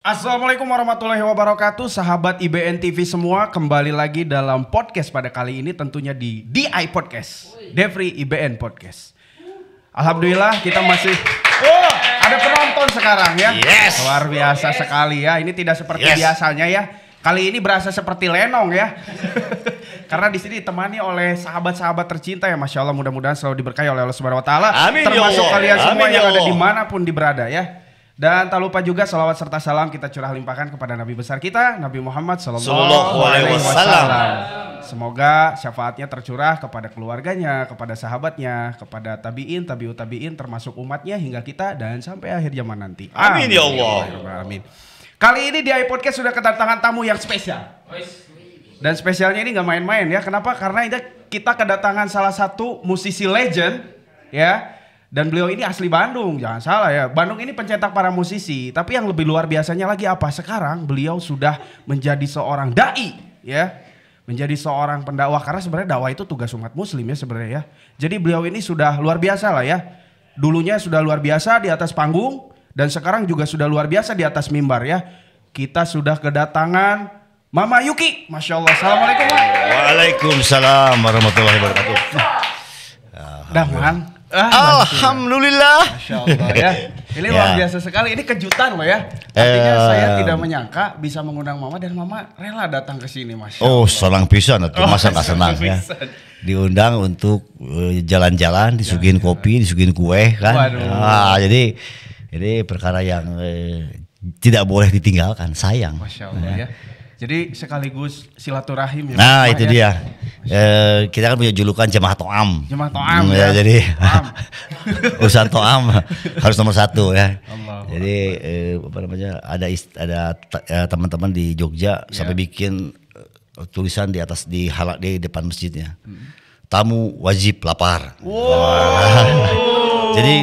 Assalamualaikum warahmatullahi wabarakatuh, sahabat IBN TV semua, kembali lagi dalam podcast pada kali ini tentunya di DI Podcast, Devri IBN Podcast. Alhamdulillah kita masih, ada penonton sekarang ya, Yes. Luar biasa sekali ya, ini tidak seperti biasanya ya, kali ini berasa seperti lenong ya, karena di sini ditemani oleh sahabat-sahabat tercinta ya, Masya Allah, mudah-mudahan selalu diberkahi oleh Allah Subhanahu Wa Taala, termasuk kalian semua yang ada dimanapun berada ya. Dan tak lupa juga salawat serta salam kita curah limpahkan kepada Nabi besar kita, Nabi Muhammad Sallallahu Alaihi Wasallam. Semoga syafaatnya tercurah kepada keluarganya, kepada sahabatnya, kepada tabiin, tabiut tabiin, termasuk umatnya hingga kita dan sampai akhir zaman nanti. Amin ya Allah. Amin. Kali ini di iPodcast sudah kedatangan tamu yang spesial. Dan spesialnya ini nggak main-main ya. Kenapa? Karena ini kita kedatangan salah satu musisi legend ya. Dan beliau ini asli Bandung, jangan salah ya. Bandung ini pencetak para musisi. Tapi yang lebih luar biasanya lagi apa? Sekarang beliau sudah menjadi seorang dai ya. Menjadi seorang pendakwah. Karena sebenarnya dakwah itu tugas umat muslim ya sebenarnya ya. Jadi beliau ini sudah luar biasa lah ya. Dulunya sudah luar biasa di atas panggung. Dan sekarang juga sudah luar biasa di atas mimbar ya. Kita sudah kedatangan Mama Yuki. Masya Allah. Assalamualaikum Pak. Waalaikumsalam warahmatullahi wabarakatuh. Damang. Alhamdulillah. Masya Allah ya. Ini luar biasa sekali. Ini kejutan loh ya. Artinya saya tidak menyangka bisa mengundang Mama dan Mama rela datang ke sini, Masya Allah. Oh, senang pisan atuh, masa nggak senang ya. Diundang untuk jalan-jalan, disuguhin kopi, disuguhin kue kan. Jadi ini perkara yang tidak boleh ditinggalkan, sayang. Masya Allah ya. Jadi sekaligus silaturahim ya. Nah itu dia. Kita kan punya julukan jemaah to'am. Jemaah to'am ya. Jadi urusan to'am harus nomor satu ya. Allah. Jadi apa namanya, ada teman-teman di Jogja sampai bikin tulisan di atas di depan masjidnya. Tamu wajib lapar. Jadi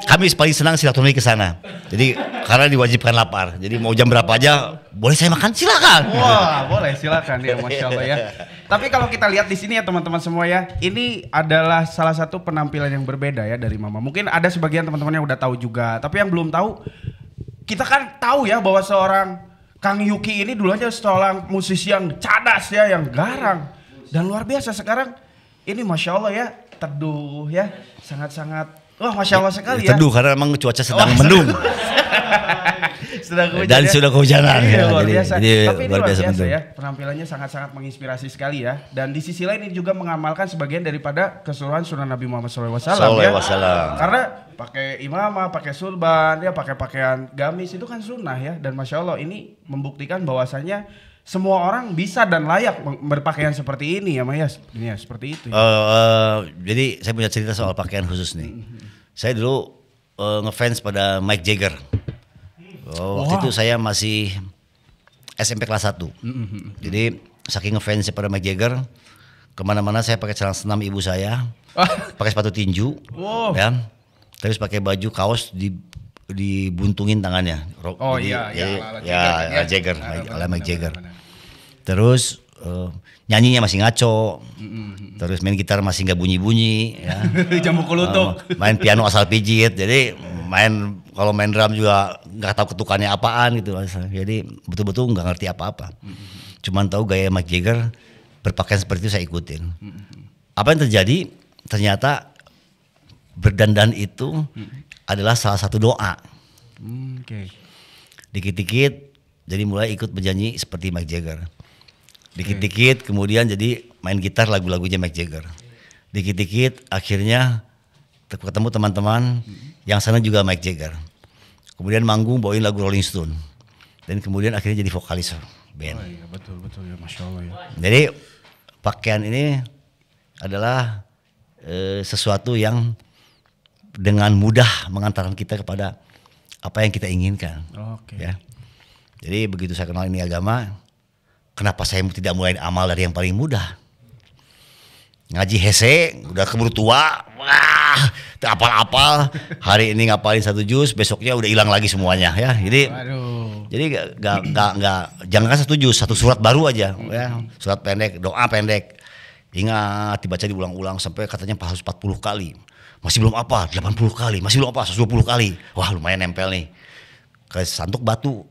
kami paling senang silaturahmi ke sana. Jadi karena diwajibkan lapar. Jadi mau jam berapa aja boleh saya makan, silakan. Wah, boleh silakan ya, Masya Allah ya. Tapi kalau kita lihat di sini ya teman-teman semua ya, ini adalah salah satu penampilan yang berbeda ya dari Mama. Mungkin ada sebagian teman-teman yang udah tahu juga, tapi yang belum tahu, kita kan tahu ya bahwa seorang Kang Yuki ini dulunya seorang musisi yang cadas ya, yang garang dan luar biasa. Sekarang ini Masya Allah ya, teduh ya, sangat-sangat. Wah, Masya Allah sekali ya. Teduh karena memang cuaca sedang mendung. Dan sudah kehujanan. Iya, luar biasa. Jadi, tapi ini luar biasa mendung. ya. Penampilannya sangat-sangat menginspirasi sekali ya. Dan di sisi lain ini juga mengamalkan sebagian daripada keseluruhan sunnah Nabi Muhammad SAW ya. Karena pakai imamah, pakai surban, ya pakai pakaian gamis itu kan sunnah ya. Dan Masya Allah ini membuktikan bahwasanya semua orang bisa dan layak berpakaian seperti ini ya Mayas. Ini ya seperti itu. Ya. Jadi saya punya cerita soal pakaian khusus nih. Saya dulu ngefans pada Mick Jagger. Waktu itu saya masih SMP kelas 1. Jadi saking ngefansnya pada Mick Jagger, kemana-mana saya pakai celana senam ibu saya, pakai sepatu tinju, ya, terus pakai baju kaos dibuntungin tangannya. Jagger, ala Mick Jagger. Terus nyanyinya masih ngaco, terus main gitar masih nggak bunyi-bunyi, ya. Jambu kulutuk. Main piano asal pijit, jadi kalau main drum juga nggak tahu ketukannya apaan gitu, jadi betul-betul nggak ngerti apa-apa. Cuman tahu gaya Mick Jagger berpakaian seperti itu saya ikutin. Apa yang terjadi? Ternyata berdandan itu adalah salah satu doa. Dikit-dikit jadi mulai ikut bernyanyi seperti Mick Jagger. Dikit-dikit kemudian jadi main gitar lagu-lagunya Mick Jagger. Dikit-dikit akhirnya ketemu teman-teman yang sana juga Mick Jagger. Kemudian manggung bawain lagu Rolling Stone. Dan kemudian akhirnya jadi vokalis band. Oh iya, betul ya, Masya Allah ya. Jadi pakaian ini adalah sesuatu yang dengan mudah mengantarkan kita kepada apa yang kita inginkan. Ya. Jadi begitu saya kenal ini agama, kenapa saya tidak mulai amal dari yang paling mudah? Ngaji hese, udah keburu tua, wah, apal-apal. Hari ini ngapalin 1 juz, besoknya udah hilang lagi semuanya, ya. Jadi nggak, jangan kan 1 juz, 1 surat baru aja, ya. Surat pendek, doa pendek. Ingat, dibaca diulang-ulang sampai katanya harus 40 kali. Masih belum apa, 80 kali, masih belum apa, 120 kali. Wah lumayan nempel nih. Ke santuk batu,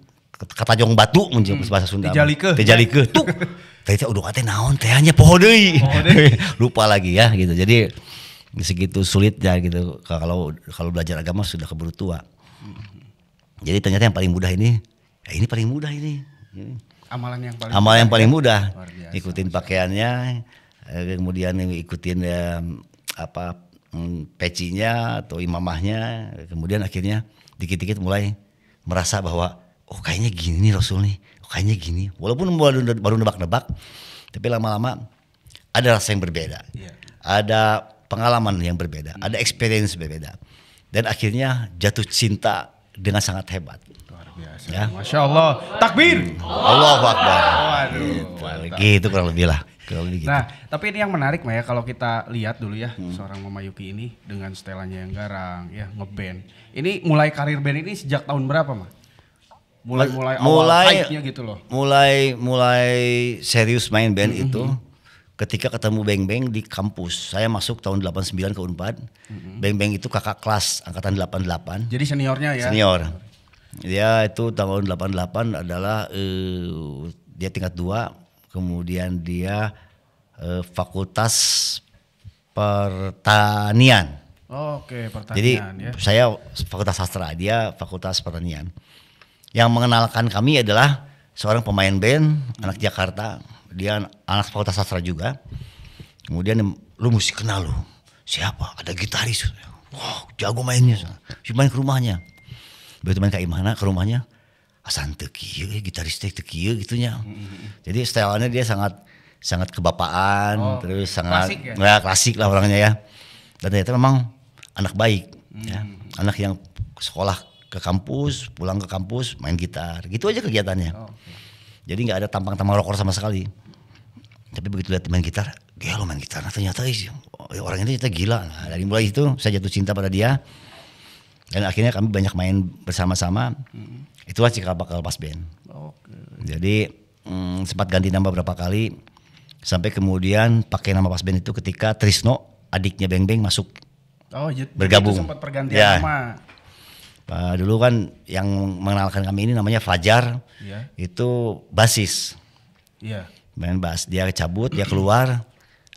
kata jong batu muncul bahasa Sunda. Tejalike tuh. Teh udah kata naon teh hanya poho deui. Lupa lagi ya gitu. Jadi segitu sulit ya gitu. Kalau belajar agama sudah keburu tua. Jadi ternyata yang paling mudah ini, ya ini paling mudah ini. Amalan yang paling mudah. Ikutin pakaiannya, kemudian ikutin pecinya atau imamahnya, kemudian akhirnya dikit-dikit mulai merasa bahwa oh kayaknya gini nih Rasul nih, oh kayaknya gini. Walaupun baru nebak-nebak, tapi lama-lama ada rasa yang berbeda, ada pengalaman yang berbeda, ada experience berbeda, dan akhirnya jatuh cinta dengan sangat hebat. Luar biasa. Ya. Masya Allah. Takbir. Allahu Akbar. Waduh. Gitu kurang lebih lah. Gitu. Nah, tapi ini yang menarik Maya kalau kita lihat dulu ya seorang Mama Yuki ini dengan setelannya yang garang, ya ngeband. Ini mulai karir band ini sejak tahun berapa, Ma? Mulai awal hype-nya gitu loh. Mulai serius main band itu ketika ketemu Beng Beng di kampus. Saya masuk tahun 89 ke Unpad. Beng Beng itu kakak kelas angkatan 88. Jadi seniornya ya? Senior. Dia itu tahun 88 adalah dia tingkat 2. Kemudian dia fakultas pertanian. Oke, pertanian. Jadi ya. saya fakultas sastra, dia fakultas pertanian. Yang mengenalkan kami adalah seorang pemain band, anak Jakarta. Dia anak fakultas sastra juga. Kemudian lu mesti kenal lu. Siapa? Ada gitaris. Wow, jago mainnya. Main ke rumahnya. Begitu main ke Imana ke rumahnya. Asan teu kieu gitaris teh teu kieu gitunya. Jadi stylenya dia sangat kebapaan, terus sangat klasik, klasik lah orangnya ya. Dan ternyata memang anak baik ya. Anak yang sekolah ke kampus, pulang ke kampus main gitar. Gitu aja kegiatannya. Jadi enggak ada tampang-tampang rocker sama sekali. Tapi begitu lihat main gitar, gila main gitar. Nah, ternyata orang ini ternyata gila. Nah, dari mulai itu saya jatuh cinta pada dia. Dan akhirnya kami banyak main bersama-sama. Itulah cikal bakal Pas Band. Jadi sempat ganti nama beberapa kali. Sampai kemudian pakai nama Pas Band itu ketika Trisno, adiknya Beng Beng masuk. Bergabung. Itu sempat pergantian nama. Dulu kan yang mengenalkan kami ini namanya Fajar. Itu basis. Main bass. Dia cabut, dia keluar.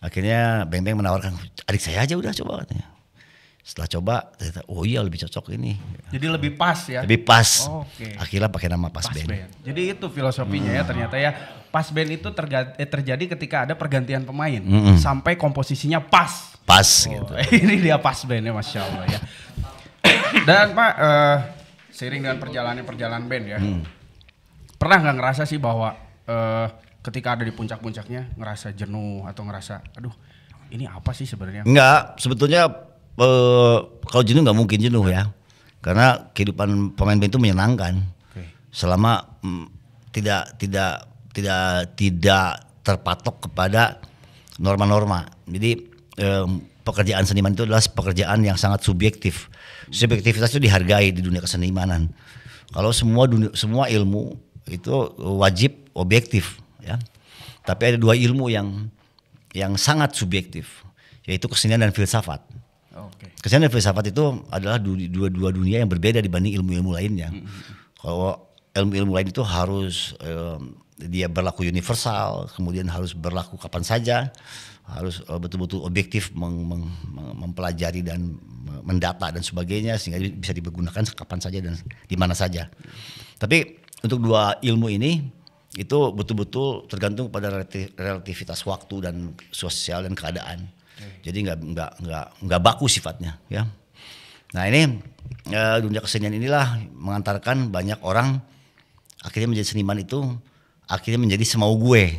Akhirnya Beng Beng menawarkan, adik saya aja udah coba katanya. Setelah coba, ternyata oh iya lebih cocok ini. Jadi lebih pas ya? Lebih pas. Akhirnya pakai nama Pas Band. Jadi itu filosofinya ya ternyata ya. Pas Band itu terjadi ketika ada pergantian pemain. Sampai komposisinya pas. Pas gitu. Ini dia Pas Band ya, Masya Allah ya. Dan Pak, seiring dengan perjalanan band ya. Pernah gak ngerasa sih bahwa ketika ada di puncak-puncaknya ngerasa jenuh atau ngerasa aduh ini apa sih sebenarnya? Enggak, sebetulnya kalau jenuh nggak mungkin jenuh ya, karena kehidupan pemain band itu menyenangkan selama tidak terpatok kepada norma-norma. Jadi pekerjaan seniman itu adalah pekerjaan yang sangat subjektif. Subjektivitas itu dihargai di dunia kesenimanan. Kalau semua ilmu itu wajib objektif ya, tapi ada dua ilmu yang sangat subjektif, yaitu kesenian dan filsafat. Kesenian dan filsafat itu adalah dua dunia yang berbeda dibanding ilmu-ilmu lainnya. Kalau ilmu-ilmu lain itu harus dia berlaku universal, kemudian harus berlaku kapan saja, harus betul-betul objektif mempelajari dan mendata dan sebagainya sehingga bisa digunakan kapan saja dan di mana saja. Tapi untuk dua ilmu ini itu betul-betul tergantung pada relativitas waktu dan sosial dan keadaan. Jadi nggak baku sifatnya ya. Nah ini dunia kesenian inilah mengantarkan banyak orang akhirnya menjadi seniman itu akhirnya menjadi semau gue.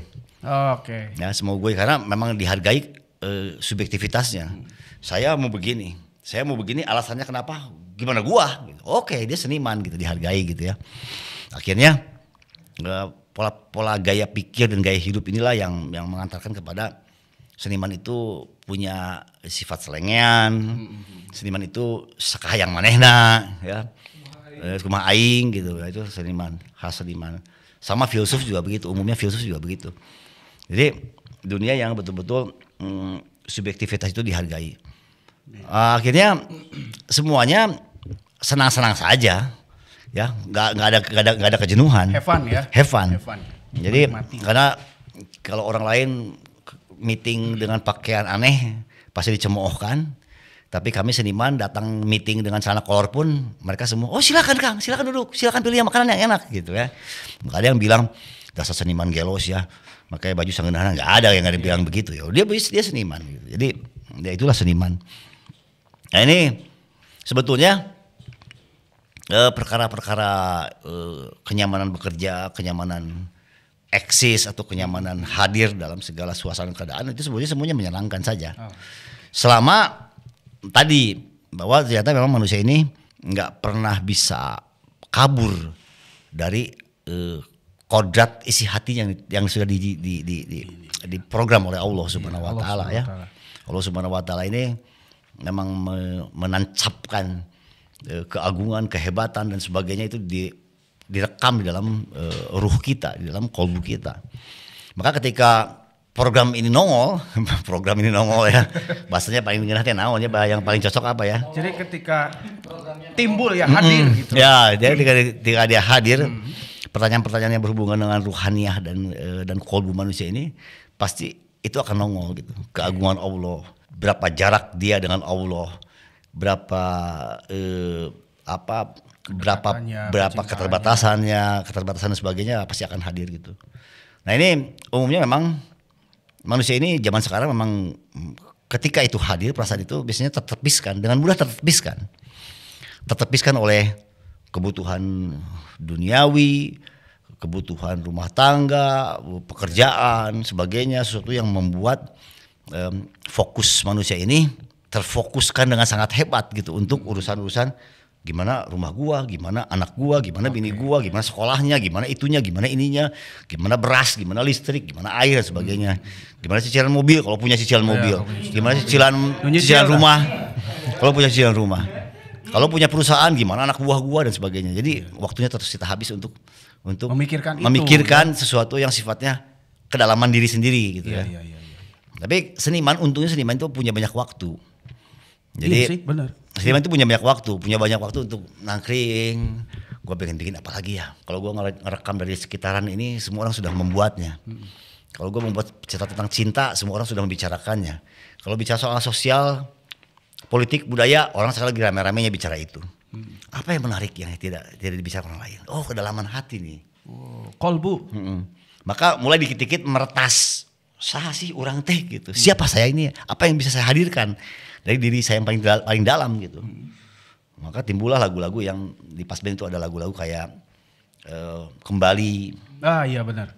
Ya semau gue karena memang dihargai subjektivitasnya. Saya mau begini alasannya kenapa? Gimana gua? Oke, dia seniman gitu dihargai gitu ya. Akhirnya pola gaya pikir dan gaya hidup inilah yang mengantarkan kepada seniman itu punya sifat selengean, seniman itu sakayang manehna, ya, kumaha aing gitu, itu seniman, khas seniman. Sama filsuf juga begitu, umumnya filsuf juga begitu. Jadi dunia yang betul-betul subjektivitas itu dihargai. Akhirnya semuanya senang-senang saja, ya nggak ada kejenuhan. Have fun ya. Have fun. Jadi Mati. karena kalau orang lain meeting dengan pakaian aneh pasti dicemoohkan. Tapi kami seniman datang meeting dengan celana kolor pun mereka semua, oh silakan Kang, silakan duduk, silakan pilih yang makanan yang enak gitu ya. Nggak ada yang bilang dasar seniman gelos ya, makanya baju sanggenana, nggak ada yang bilang begitu ya. Dia seniman gitu. Jadi ya itulah seniman. Nah ini sebetulnya perkara-perkara kenyamanan bekerja, kenyamanan eksis atau kenyamanan hadir dalam segala suasana keadaan itu sebetulnya semuanya menyenangkan saja. Selama tadi bahwa ternyata memang manusia ini nggak pernah bisa kabur dari kodrat isi hati yang sudah diprogram oleh Allah Subhanahu Wa Taala ya. Allah Subhanahu Wa Taala ini memang menancapkan keagungan, kehebatan dan sebagainya itu direkam di dalam ruh kita, di dalam kolbu kita. Maka ketika program ini nongol ya, bahasanya paling ngenahnya naon ya, yang paling cocok apa ya? Jadi ketika timbul ya hadir gitu. Ya, jadi ketika dia hadir, pertanyaan-pertanyaan yang berhubungan dengan ruhaniyah dan kolbu manusia ini pasti itu akan nongol gitu. Keagungan Allah, berapa jarak dia dengan Allah, berapa keterbatasan dan sebagainya pasti akan hadir gitu. Nah ini umumnya memang manusia ini zaman sekarang memang ketika itu hadir, perasaan itu biasanya dengan mudah tertepiskan oleh kebutuhan duniawi, kebutuhan rumah tangga, pekerjaan, sebagainya, sesuatu yang membuat fokus manusia ini terfokuskan dengan sangat hebat gitu untuk urusan-urusan gimana rumah gua, gimana anak gua, gimana bini gua, gimana sekolahnya, gimana itunya, gimana ininya, gimana beras, gimana listrik, gimana air dan sebagainya. Gimana cicilan mobil kalau punya cicilan mobil, gimana cicilan rumah kalau punya cicilan rumah. Kalau punya perusahaan gimana anak buah gua dan sebagainya. Jadi waktunya terus kita habis untuk memikirkan sesuatu yang sifatnya kedalaman diri sendiri gitu ya. Tapi untungnya seniman itu punya banyak waktu. Jadi iya sih, benar. seniman itu punya banyak waktu untuk nangkring. Gue pengen bikin apa lagi ya? Kalau gue ngerekam dari sekitaran ini, semua orang sudah membuatnya. Kalau gue membuat cerita tentang cinta, semua orang sudah membicarakannya. Kalau bicara soal sosial, politik, budaya, orang sekarang lagi rame-ramenya bicara itu. Apa yang menarik yang tidak dibicarakan orang lain? Oh, kedalaman hati nih. Kolbu. Maka mulai dikit-dikit meretas. Sah sih orang teh gitu. Siapa saya ini? Apa yang bisa saya hadirkan dari diri saya yang paling dalam gitu. Maka timbullah lagu-lagu yang di Pas Band itu ada lagu-lagu kayak Kembali. Ah iya benar.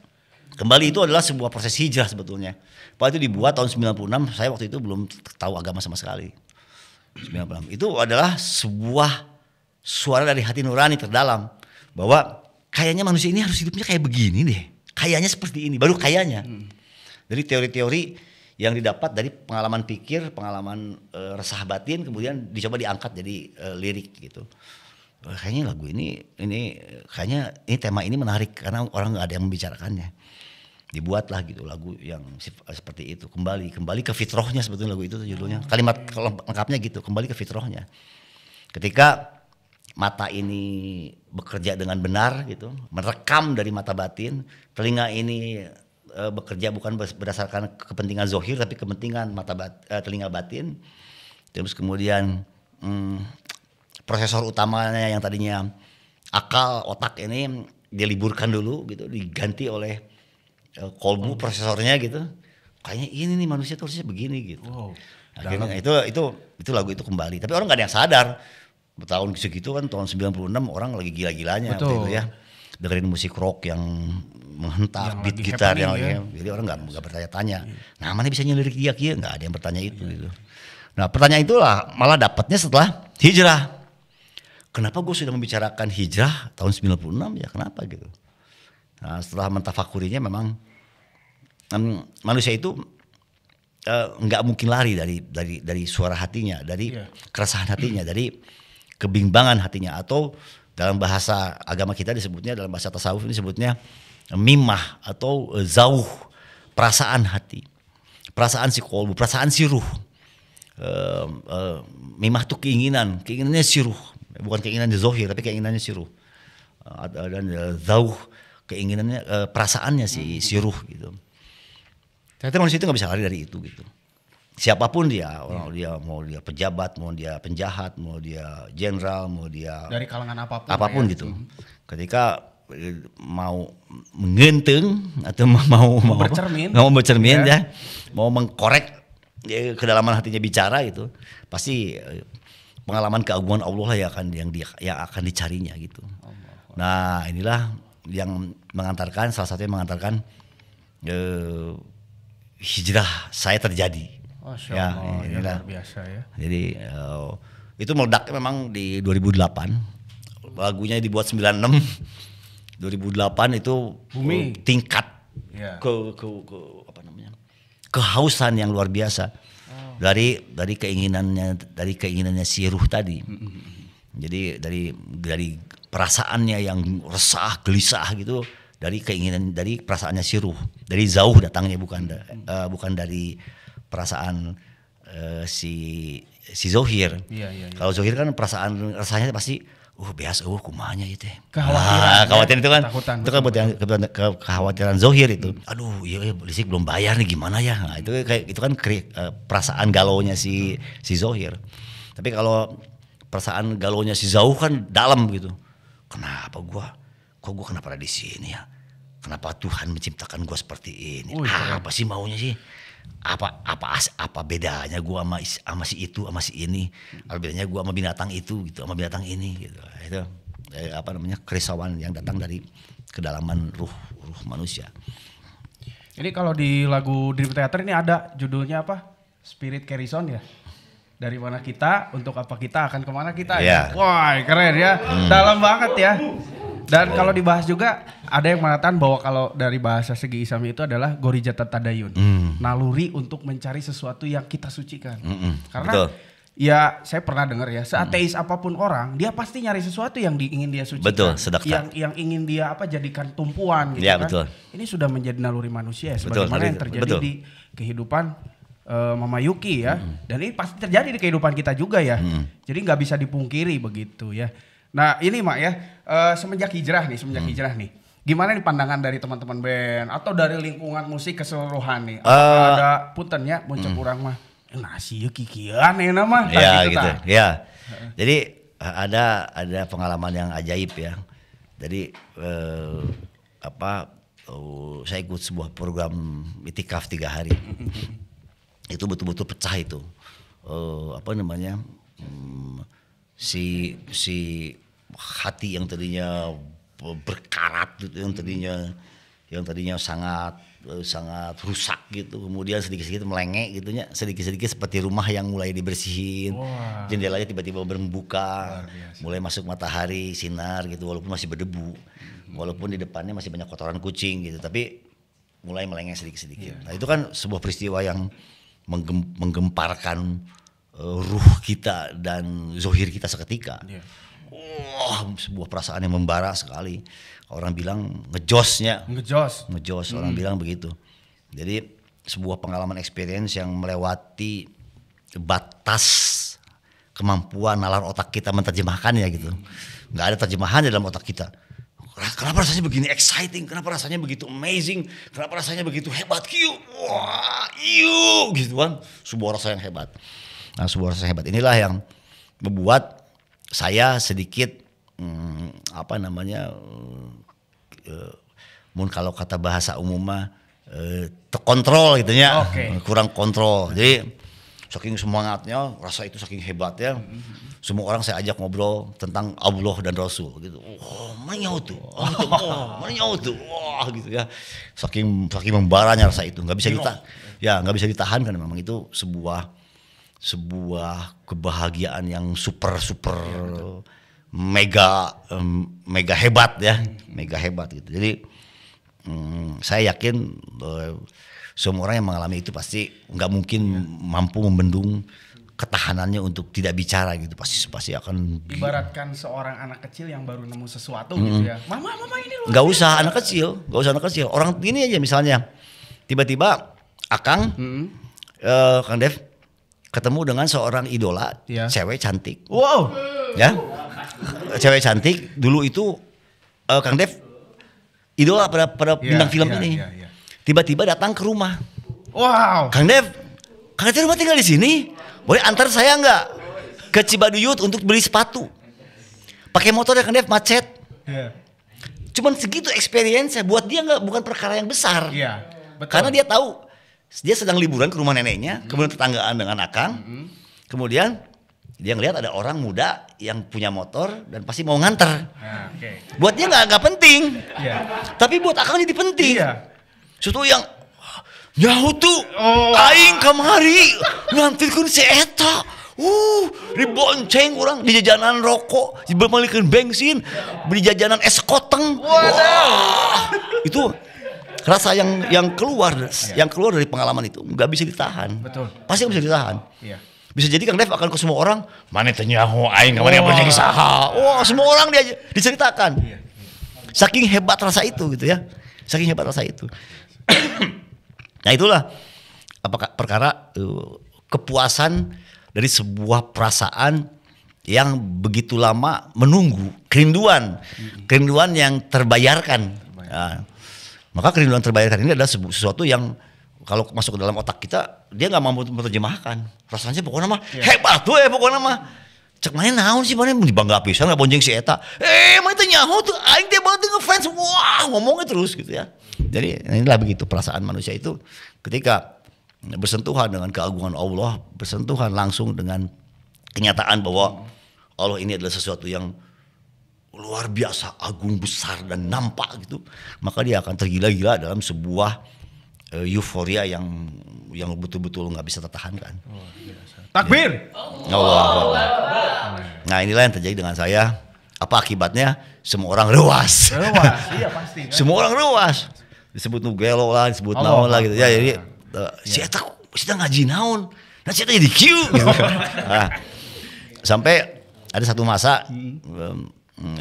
Kembali itu adalah sebuah proses hijrah sebetulnya. Pak itu dibuat tahun 96, saya waktu itu belum tahu agama sama sekali. 96. Itu adalah sebuah suara dari hati nurani terdalam bahwa kayaknya manusia ini harus hidupnya kayak begini deh. Kayaknya seperti ini, baru kayaknya. Dari teori-teori yang didapat dari pengalaman pikir, pengalaman resah batin, kemudian dicoba diangkat jadi lirik gitu. Kayaknya lagu ini kayaknya tema ini menarik karena orang nggak ada yang membicarakannya. Dibuatlah gitu lagu yang seperti itu. Kembali ke fitrahnya sebetulnya lagu itu judulnya. Kalimat lengkapnya gitu, kembali ke fitrahnya. Ketika mata ini bekerja dengan benar gitu, merekam dari mata batin, telinga ini bekerja bukan berdasarkan kepentingan zohir tapi kepentingan telinga batin. Terus kemudian prosesor utamanya yang tadinya akal, otak ini diliburkan dulu gitu, diganti oleh kolbu prosesornya gitu. Kayaknya ini nih manusia tuh harusnya begini gitu. Wow. Akhirnya itu lagu itu kembali. Tapi orang nggak ada yang sadar. Tahun segitu kan tahun 96 orang lagi gila-gilanya gitu ya. Dengerin musik rock yang menghentak, beat gitar yang ya. Jadi orang nggak bertanya-tanya. Nah mana bisa nyelirik dia kia? Nggak ada yang bertanya itu gitu. Nah pertanyaan itulah malah dapatnya setelah hijrah. Kenapa gue sudah membicarakan hijrah tahun 96 ya kenapa gitu. Nah setelah mentafakurinya memang manusia itu nggak mungkin lari dari suara hatinya, dari keresahan hatinya, dari kebimbangan hatinya, atau dalam bahasa agama kita disebutnya, dalam bahasa tasawuf ini disebutnya mimah atau zauh, perasaan hati, perasaan si kolbu, perasaan si ruh. Mimah itu keinginannya si ruh, bukan keinginan zohir tapi keinginannya si ruh. dan jauh keinginannya, perasaannya si ruh gitu. Ternyata manusia itu nggak bisa lari dari itu gitu. Siapapun dia, mau dia pejabat, mau dia penjahat, mau dia jenderal, mau dia dari kalangan apapun gitu. Ketika mau menggenteng atau mau bercermin ya, mau mengkorek kedalaman hatinya bicara gitu, pasti pengalaman keagungan Allah lah yang akan dicarinya gitu. Nah inilah yang salah satunya mengantarkan hijrah saya terjadi. Ya, luar biasa ya. Jadi itu meledaknya memang di 2008. Lagunya dibuat 96. 2008 itu tingkat kehausan yang luar biasa dari keinginannya si ruh tadi. Jadi dari perasaannya yang resah, gelisah gitu, dari perasaannya si ruh, dari jauh datangnya, bukan dari perasaan si Zohir. Kalau Zohir kan rasanya pasti biasa, kumanya itu. Kekhawatiran itu kan. Itu kan kekhawatiran Zohir itu. Aduh, iya listrik belum bayar nih, gimana ya? Nah, itu kan perasaan galaunya si Zohir. Tapi kalau perasaan galaunya si Zauh kan dalam gitu. Kenapa gua kenapa ada di sini ya? Kenapa Tuhan menciptakan gua seperti ini? Apa sih maunya sih? Apa bedanya gua sama si itu, sama si ini? Apa bedanya gua sama binatang itu gitu, sama binatang ini gitu. Itu kerisauan yang datang dari kedalaman ruh manusia. Ini kalau di lagu Dream Theater ini ada judulnya apa? Spirit Carries On ya. Dari mana kita, untuk apa kita, akan kemana kita ya. Wah keren ya, dalam banget ya. Dan kalau dibahas juga ada yang mengatakan bahwa kalau dari bahasa segi Islam itu adalah gorijat tadayun, naluri untuk mencari sesuatu yang kita sucikan. Karena betul. Ya saya pernah dengar ya, seateis apapun orang, dia pasti nyari sesuatu yang ingin dia sucikan. Betul, sedekah. Yang ingin dia jadikan tumpuan gitu ya, kan. Betul. Ini sudah menjadi naluri manusia sebagaimana yang terjadi di kehidupan Mama Yuki ya, dan ini pasti terjadi di kehidupan kita juga ya. Jadi nggak bisa dipungkiri begitu ya. Nah ini Mak ya, semenjak hijrah nih, gimana nih pandangan dari teman-teman band atau dari lingkungan musik keseluruhan nih? Ada puntennya muncul kurang mah, nasi kikian enak mah. Ya gitu. Ya. Jadi ada pengalaman yang ajaib ya. Jadi saya ikut sebuah program itikaf 3 hari. Itu betul-betul pecah itu, si hati yang tadinya berkarat gitu, yang tadinya sangat rusak gitu, kemudian sedikit-sedikit melengek gitunya, sedikit-sedikit seperti rumah yang mulai dibersihin. Jendelanya tiba-tiba berbuka, mulai masuk matahari, sinar gitu, walaupun masih berdebu, walaupun di depannya masih banyak kotoran kucing gitu, tapi mulai melengek sedikit-sedikit. Nah itu kan sebuah peristiwa yang menggemparkan ruh kita dan zohir kita seketika. Sebuah perasaan yang membara sekali. Orang bilang ngejos. Orang bilang begitu. Jadi sebuah pengalaman experience yang melewati batas kemampuan nalar otak kita menerjemahkannya gitu. Nggak ada terjemahan dalam otak kita. Kenapa rasanya begini exciting? Kenapa rasanya begitu amazing? Kenapa rasanya begitu hebat? Gitu kan. Sebuah rasa yang hebat. Nah, sebuah rasa yang hebat inilah yang membuat saya sedikit kalau kata bahasa umum mah terkontrol gitu ya. Kurang kontrol. Jadi saking semangatnya, rasa itu saking hebatnya. Semua orang saya ajak ngobrol tentang Allah dan Rasul gitu. Mana tuh? Wah gitu ya. Saking membaranya rasa itu, nggak bisa ditahan kan, memang itu sebuah kebahagiaan yang super mega hebat ya, mega hebat gitu. Jadi saya yakin semua orang yang mengalami itu pasti nggak mungkin mampu membendung ketahanannya untuk tidak bicara gitu, pasti akan ibaratkan seorang anak kecil yang baru nemu sesuatu gitu ya. Mama ini loh. Nggak usah anak kecil. Orang ini aja misalnya tiba-tiba Kang Dev ketemu dengan seorang idola, cewek cantik. Wow. Ya. Cewek cantik dulu itu Kang Dev idola pada bintang film ini. Tiba-tiba datang ke rumah. Wow. Kang Dev rumah tinggal di sini. Boleh antar saya nggak ke Cibaduyut untuk beli sepatu? Pakai motor ya Kang Dev, macet. Cuman segitu experience-nya, buat dia bukan perkara yang besar. Betul. Karena dia tahu dia sedang liburan ke rumah neneknya, kemudian tetanggaan dengan akang. Kemudian dia ngelihat ada orang muda yang punya motor dan pasti mau nganter. Buat dia nggak penting. Tapi buat akang jadi penting. Suatu yang nyahu tuh, aing kamari ngantirkeun si eta. Dibonceng orang di jajanan rokok, dibelikan bensin, beli jajanan es koteng. Itu rasa yang keluar dari pengalaman itu nggak bisa ditahan. Betul. Pasti nggak bisa ditahan. Bisa jadi Kang Dev akan ke semua orang, mana Netanyahu aing kemana yang bonceng saha. Semua orang dia diceritakan. Saking hebat rasa itu gitu ya. Saking hebat rasa itu. Nah itulah perkara kepuasan dari sebuah perasaan yang begitu lama menunggu, kerinduan yang terbayarkan. Nah, maka kerinduan terbayarkan ini adalah sesuatu yang kalau masuk ke dalam otak kita, dia nggak mampu menerjemahkan. Rasanya pokoknya mah hebat tuh pokoknya mah. Cek mana naon sih mana dibangga pisan nggak bonceng si eta. Mana itu nyaho tuh aing teh banget ngefans. Wah ngomongnya terus gitu ya. Jadi inilah begitu perasaan manusia itu ketika bersentuhan dengan keagungan Allah, bersentuhan langsung dengan kenyataan bahwa Allah ini adalah sesuatu yang luar biasa, agung, besar dan nampak gitu, maka dia akan tergila-gila dalam sebuah euforia yang betul-betul nggak bisa tertahankan. Takbir. Allah. Nah inilah yang terjadi dengan saya. Apa akibatnya? Semua orang ruas. Iya pasti. Kan? Semua orang ruas. Disebut nugelo lah, disebut naon lah gitu. Ya jadi si eta ngaji naon. Nah si eta jadi Q. Nah, sampai ada satu masa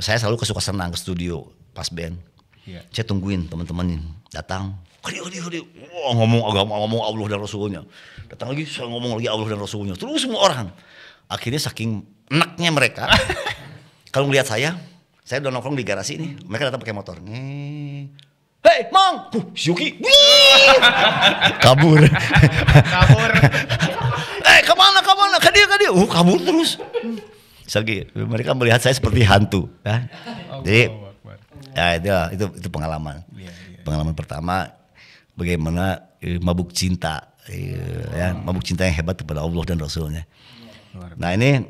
saya selalu suka senang ke studio pas band. Saya tungguin teman-teman datang. Hadir. Wah, ngomong agama, ngomong Allah dan Rasulnya. Datang lagi, saya ngomong lagi Allah dan Rasulnya. Terus semua orang. Akhirnya saking enaknya mereka. Kalau melihat saya udah nongkrong di garasi ini. Mereka datang pakai motor. Hei, Mang! Yuki! Kabur. Kemana? Ke dia. Kabur terus. Lagi mereka melihat saya seperti hantu. Ya. Jadi, ya itu pengalaman. Pengalaman pertama, bagaimana mabuk cinta. Ya, mabuk cinta yang hebat kepada Allah dan Rasulnya. Nah ini,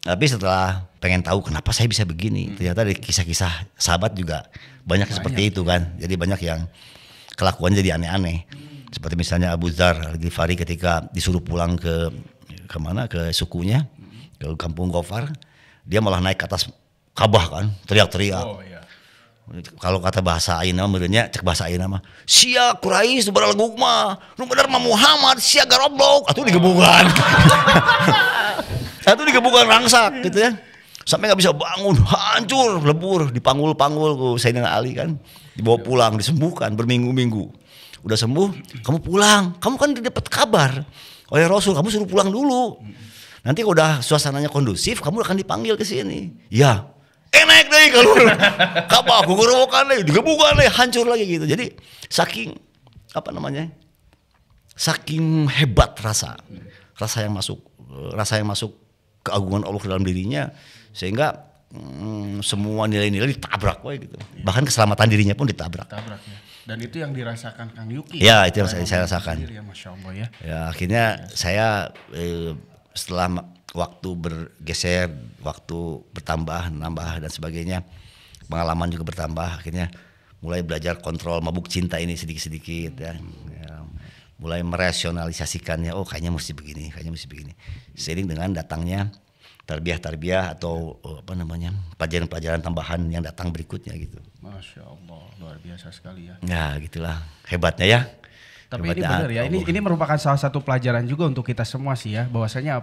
tapi setelah pengen tahu kenapa saya bisa begini, ternyata dari kisah-kisah sahabat juga banyak seperti itu kan. Jadi banyak yang kelakuannya jadi aneh-aneh. Seperti misalnya Abu Dzar Al-Ghifari ketika disuruh pulang ke sukunya, ke kampung Ghafar, dia malah naik ke atas Ka'bah kan, teriak-teriak. Kalau kata bahasa ayeuna meureunnya cek bahasa ayeuna mah sia Quraisy nu beralgug mah nu bener mah Muhammad sia garoblok atuh digebugan. Atuh digebugan rangsak gitu ya. Sampai enggak bisa bangun, hancur, lebur, dipanggul-panggul ku Sayyidina Ali kan. Dibawa pulang, disembuhkan berminggu-minggu. Udah sembuh, kamu pulang. Kamu kan dapat kabar oleh Rasul, kamu suruh pulang dulu. Nanti kalau udah suasananya kondusif, kamu akan dipanggil ke sini. Ya. Enak deh kalau Ka'bah gugurwokan deh, digebukan deh, hancur lagi gitu. Jadi saking hebat rasa yang masuk keagungan Allah ke dalam dirinya sehingga semua nilai-nilai ditabrak gitu. Bahkan keselamatan dirinya pun ditabrak. Dan itu yang dirasakan Kang Yuki. Ya, itu yang saya rasakan. Ya, Masya Allah ya. Ya, akhirnya saya setelah waktu bergeser, waktu bertambah, nambah dan sebagainya, pengalaman juga bertambah, akhirnya mulai belajar kontrol mabuk cinta ini sedikit-sedikit ya, mulai merasionalisasikannya. Oh kayaknya mesti begini. Seiring dengan datangnya tarbiyah atau pelajaran-pelajaran tambahan yang datang berikutnya gitu. Masya Allah, luar biasa sekali ya. Ya gitulah hebatnya ya. Tapi ini benar ya, ini merupakan salah satu pelajaran juga untuk kita semua sih ya, bahwasanya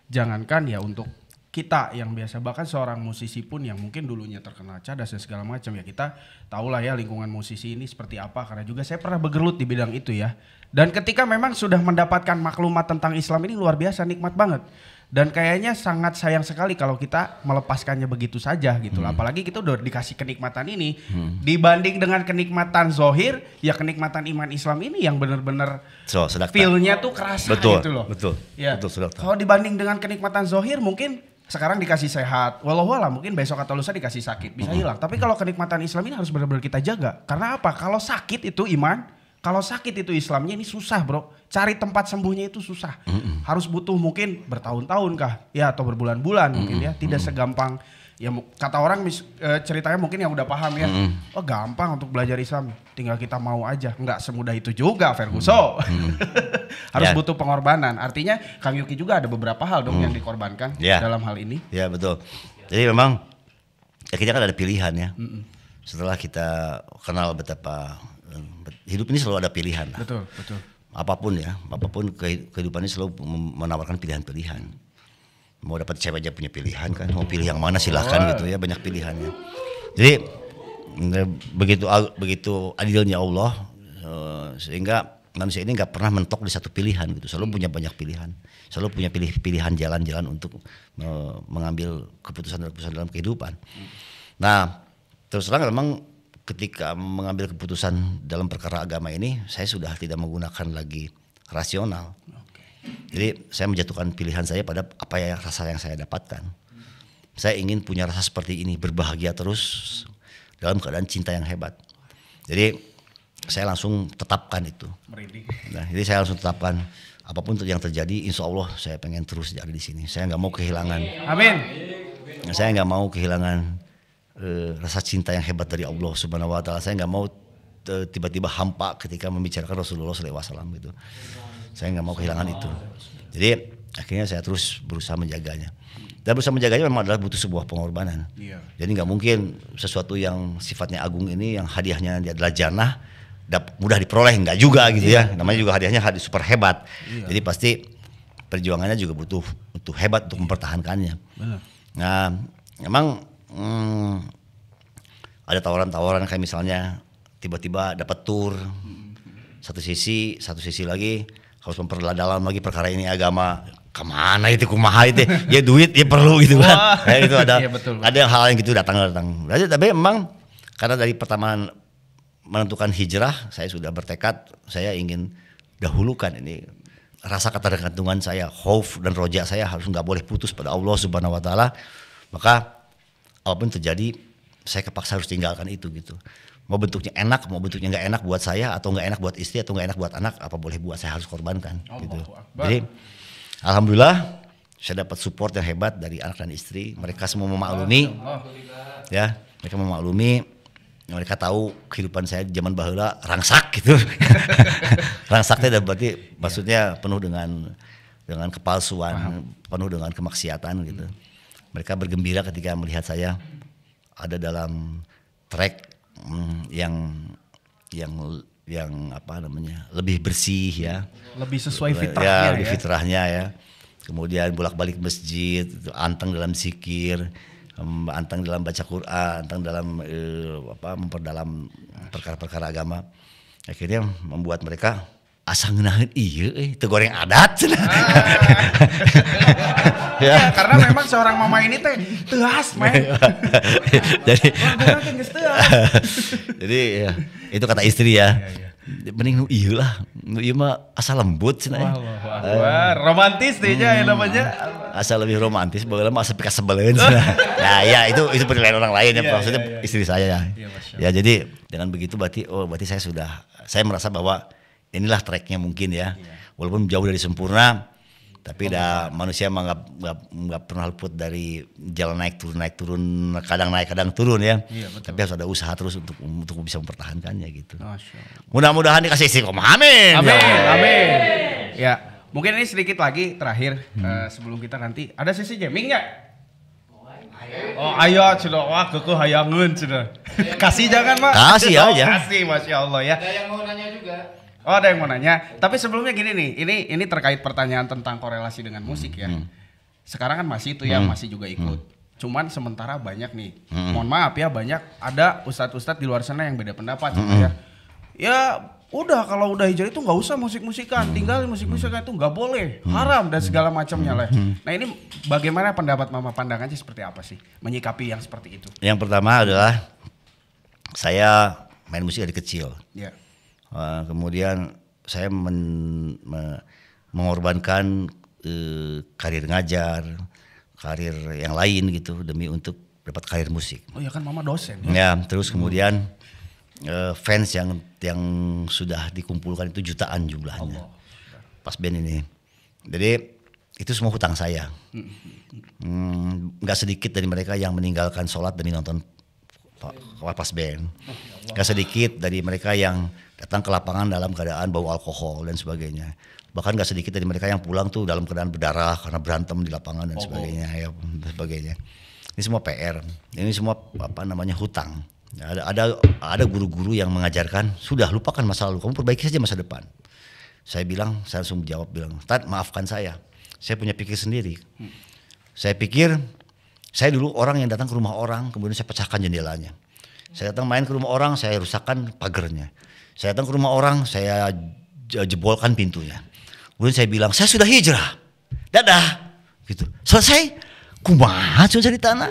jangankan ya untuk kita yang biasa, bahkan seorang musisi pun yang mungkin dulunya terkenal cadas dan segala macam ya, kita tahulah ya lingkungan musisi ini seperti apa, karena juga saya pernah bergelut di bidang itu ya. Dan ketika memang sudah mendapatkan maklumat tentang Islam ini luar biasa nikmat banget. Dan kayaknya sangat sayang sekali kalau kita melepaskannya begitu saja gitu. Apalagi kita udah dikasih kenikmatan ini. Dibanding dengan kenikmatan zohir, ya kenikmatan iman Islam ini yang benar-benar feel-nya tuh kerasa gitu loh. Betul. Ya. Kalau dibanding dengan kenikmatan zohir mungkin sekarang dikasih sehat, walau mungkin besok atau lusa dikasih sakit, bisa hilang. Tapi kalau kenikmatan Islam ini harus benar-benar kita jaga. Karena apa? Kalau sakit itu iman, kalau sakit itu Islamnya ini susah bro. Cari tempat sembuhnya itu susah. Harus butuh mungkin bertahun-tahun kah? Ya atau berbulan-bulan mungkin ya. Tidak segampang, ya kata orang ceritanya mungkin yang udah paham ya. Oh gampang untuk belajar Islam, tinggal kita mau aja. Enggak semudah itu juga Ferguson. Harus butuh pengorbanan. Artinya Kang Yuki juga ada beberapa hal dong yang dikorbankan dalam hal ini. Ya betul. Jadi memang ya kita kan ada pilihan ya. Setelah kita kenal betapa hidup ini selalu ada pilihan lah. Betul. Apapun kehidupan ini selalu menawarkan pilihan-pilihan. Mau dapat cewek aja punya pilihan kan, mau pilih yang mana silahkan gitu ya, banyak pilihannya. Jadi begitu adilnya Allah, sehingga manusia ini nggak pernah mentok di satu pilihan gitu, selalu punya banyak pilihan, selalu punya pilihan jalan-jalan untuk mengambil keputusan dalam kehidupan. Nah terus terang memang ketika mengambil keputusan dalam perkara agama ini, saya sudah tidak menggunakan lagi rasional. Jadi saya menjatuhkan pilihan saya pada apa ya rasa yang saya dapatkan. Saya ingin punya rasa seperti ini, berbahagia terus dalam keadaan cinta yang hebat. Jadi saya langsung tetapkan itu. Nah, jadi saya langsung tetapkan apapun yang terjadi, insya Allah saya pengen terus jadi di sini. Saya nggak mau kehilangan. Amin. Saya nggak mau kehilangan rasa cinta yang hebat dari Allah Subhanahu Wa Taala. Saya nggak mau tiba-tiba hampa ketika membicarakan Rasulullah SAW gitu. Saya nggak mau kehilangan itu. Jadi akhirnya saya terus berusaha menjaganya. Dan berusaha menjaganya memang adalah butuh sebuah pengorbanan. Jadi nggak mungkin sesuatu yang sifatnya agung ini, yang hadiahnya adalah jannah, mudah diperoleh, nggak juga gitu ya. Namanya juga hadiahnya hadiah super hebat. Jadi pasti perjuangannya juga butuh hebat untuk mempertahankannya. Nah memang ada tawaran-tawaran kayak misalnya tiba-tiba dapat tour satu sisi lagi harus memperdalam lagi perkara ini agama, kemana itu kumaha itu ya duit ya perlu gitu kan. Nah, itu ada ada hal yang gitu datang. Tapi memang karena dari pertama menentukan hijrah saya sudah bertekad saya ingin dahulukan ini rasa ketergantungan saya, khauf dan roja saya harus nggak boleh putus pada Allah Subhanahu Wa Taala. Maka apapun terjadi, saya kepaksa harus tinggalkan itu gitu. Mau bentuknya enak, mau bentuknya nggak enak buat saya, atau nggak enak buat istri, atau nggak enak buat anak, apa boleh buat saya harus korbankan. Gitu. Jadi, alhamdulillah saya dapat support yang hebat dari anak dan istri. Mereka semua memaklumi, ya, mereka memaklumi. Mereka tahu kehidupan saya di zaman baheula rangsak gitu. Rangsaknya berarti maksudnya penuh dengan kepalsuan, penuh dengan kemaksiatan gitu. Mereka bergembira ketika melihat saya ada dalam track yang apa namanya lebih bersih ya, lebih sesuai fitrahnya ya, lebih fitrahnya ya. Kemudian bolak-balik masjid, anteng dalam zikir, anteng dalam baca Quran, anteng dalam memperdalam perkara-perkara agama. Akhirnya membuat mereka asa ngeunaheun ieu teu goreng adat. Ya, karena memang seorang mama ini teh teuas men. Jadi ya, itu kata istri ya. Mending nu ieu lah. Nu ieu mah asa lembut cenah. Wah, romantis deh ya namanya. Asa lebih romantis, bageula mah asa pika sebeleun cenah. Ya itu penilaian orang lain ya, maksudnya istri saya ya. Ya jadi dengan begitu berarti saya merasa bahwa inilah tracknya mungkin ya. Walaupun jauh dari sempurna, tapi manusia mah nggak pernah luput dari jalan naik turun, kadang naik kadang turun ya. Tapi harus ada usaha terus untuk bisa mempertahankannya gitu. Mudah-mudahan dikasih istiqomah, amin. Amin. Ya mungkin ini sedikit lagi terakhir sebelum kita nanti ada sesi jamming nggak? Oh ayo sudah wah kekeh hayangeun sudah. Kasih jangan Pak. Kasih aja. Kasih Masya Allah ya. Ada yang mau nanya juga. Oh ada yang mau nanya, tapi sebelumnya gini nih, ini terkait pertanyaan tentang korelasi dengan musik ya. Sekarang kan masih itu yang masih juga ikut. Cuman sementara banyak nih, mohon maaf ya banyak ada ustadz-ustadz di luar sana yang beda pendapat gitu ya. Ya udah kalau udah hijrah itu nggak usah musik-musikan, tinggalin musik-musikan itu nggak boleh, haram dan segala macamnya lah. Nah ini bagaimana pendapat Mama, pandangannya seperti apa sih menyikapi yang seperti itu? Yang pertama adalah saya main musik dari kecil. Ya. Kemudian saya mengorbankan karir ngajar, karir yang lain gitu demi untuk dapat karir musik. Oh ya kan Mama dosen. Ya, terus kemudian fans yang sudah dikumpulkan itu jutaan jumlahnya. Pas band ini. Jadi itu semua hutang saya. Nggak sedikit dari mereka yang meninggalkan sholat demi nonton pas band. Nggak sedikit dari mereka yang datang ke lapangan dalam keadaan bau alkohol dan sebagainya. Bahkan nggak sedikit dari mereka yang pulang tuh dalam keadaan berdarah karena berantem di lapangan dan sebagainya. Ya, dan sebagainya. Ini semua PR. Ini semua hutang. Ada guru-guru yang mengajarkan, sudah lupakan masa lalu, kamu perbaiki saja masa depan. Saya langsung jawab Tad, maafkan saya punya pikir sendiri. Saya pikir, saya dulu orang yang datang ke rumah orang, kemudian saya pecahkan jendelanya. Saya datang main ke rumah orang, saya rusakkan pagarnya. Saya datang ke rumah orang, saya jebolkan pintunya. Kemudian saya bilang, saya sudah hijrah, dadah, gitu. Selesai. Kumaha cari tanah,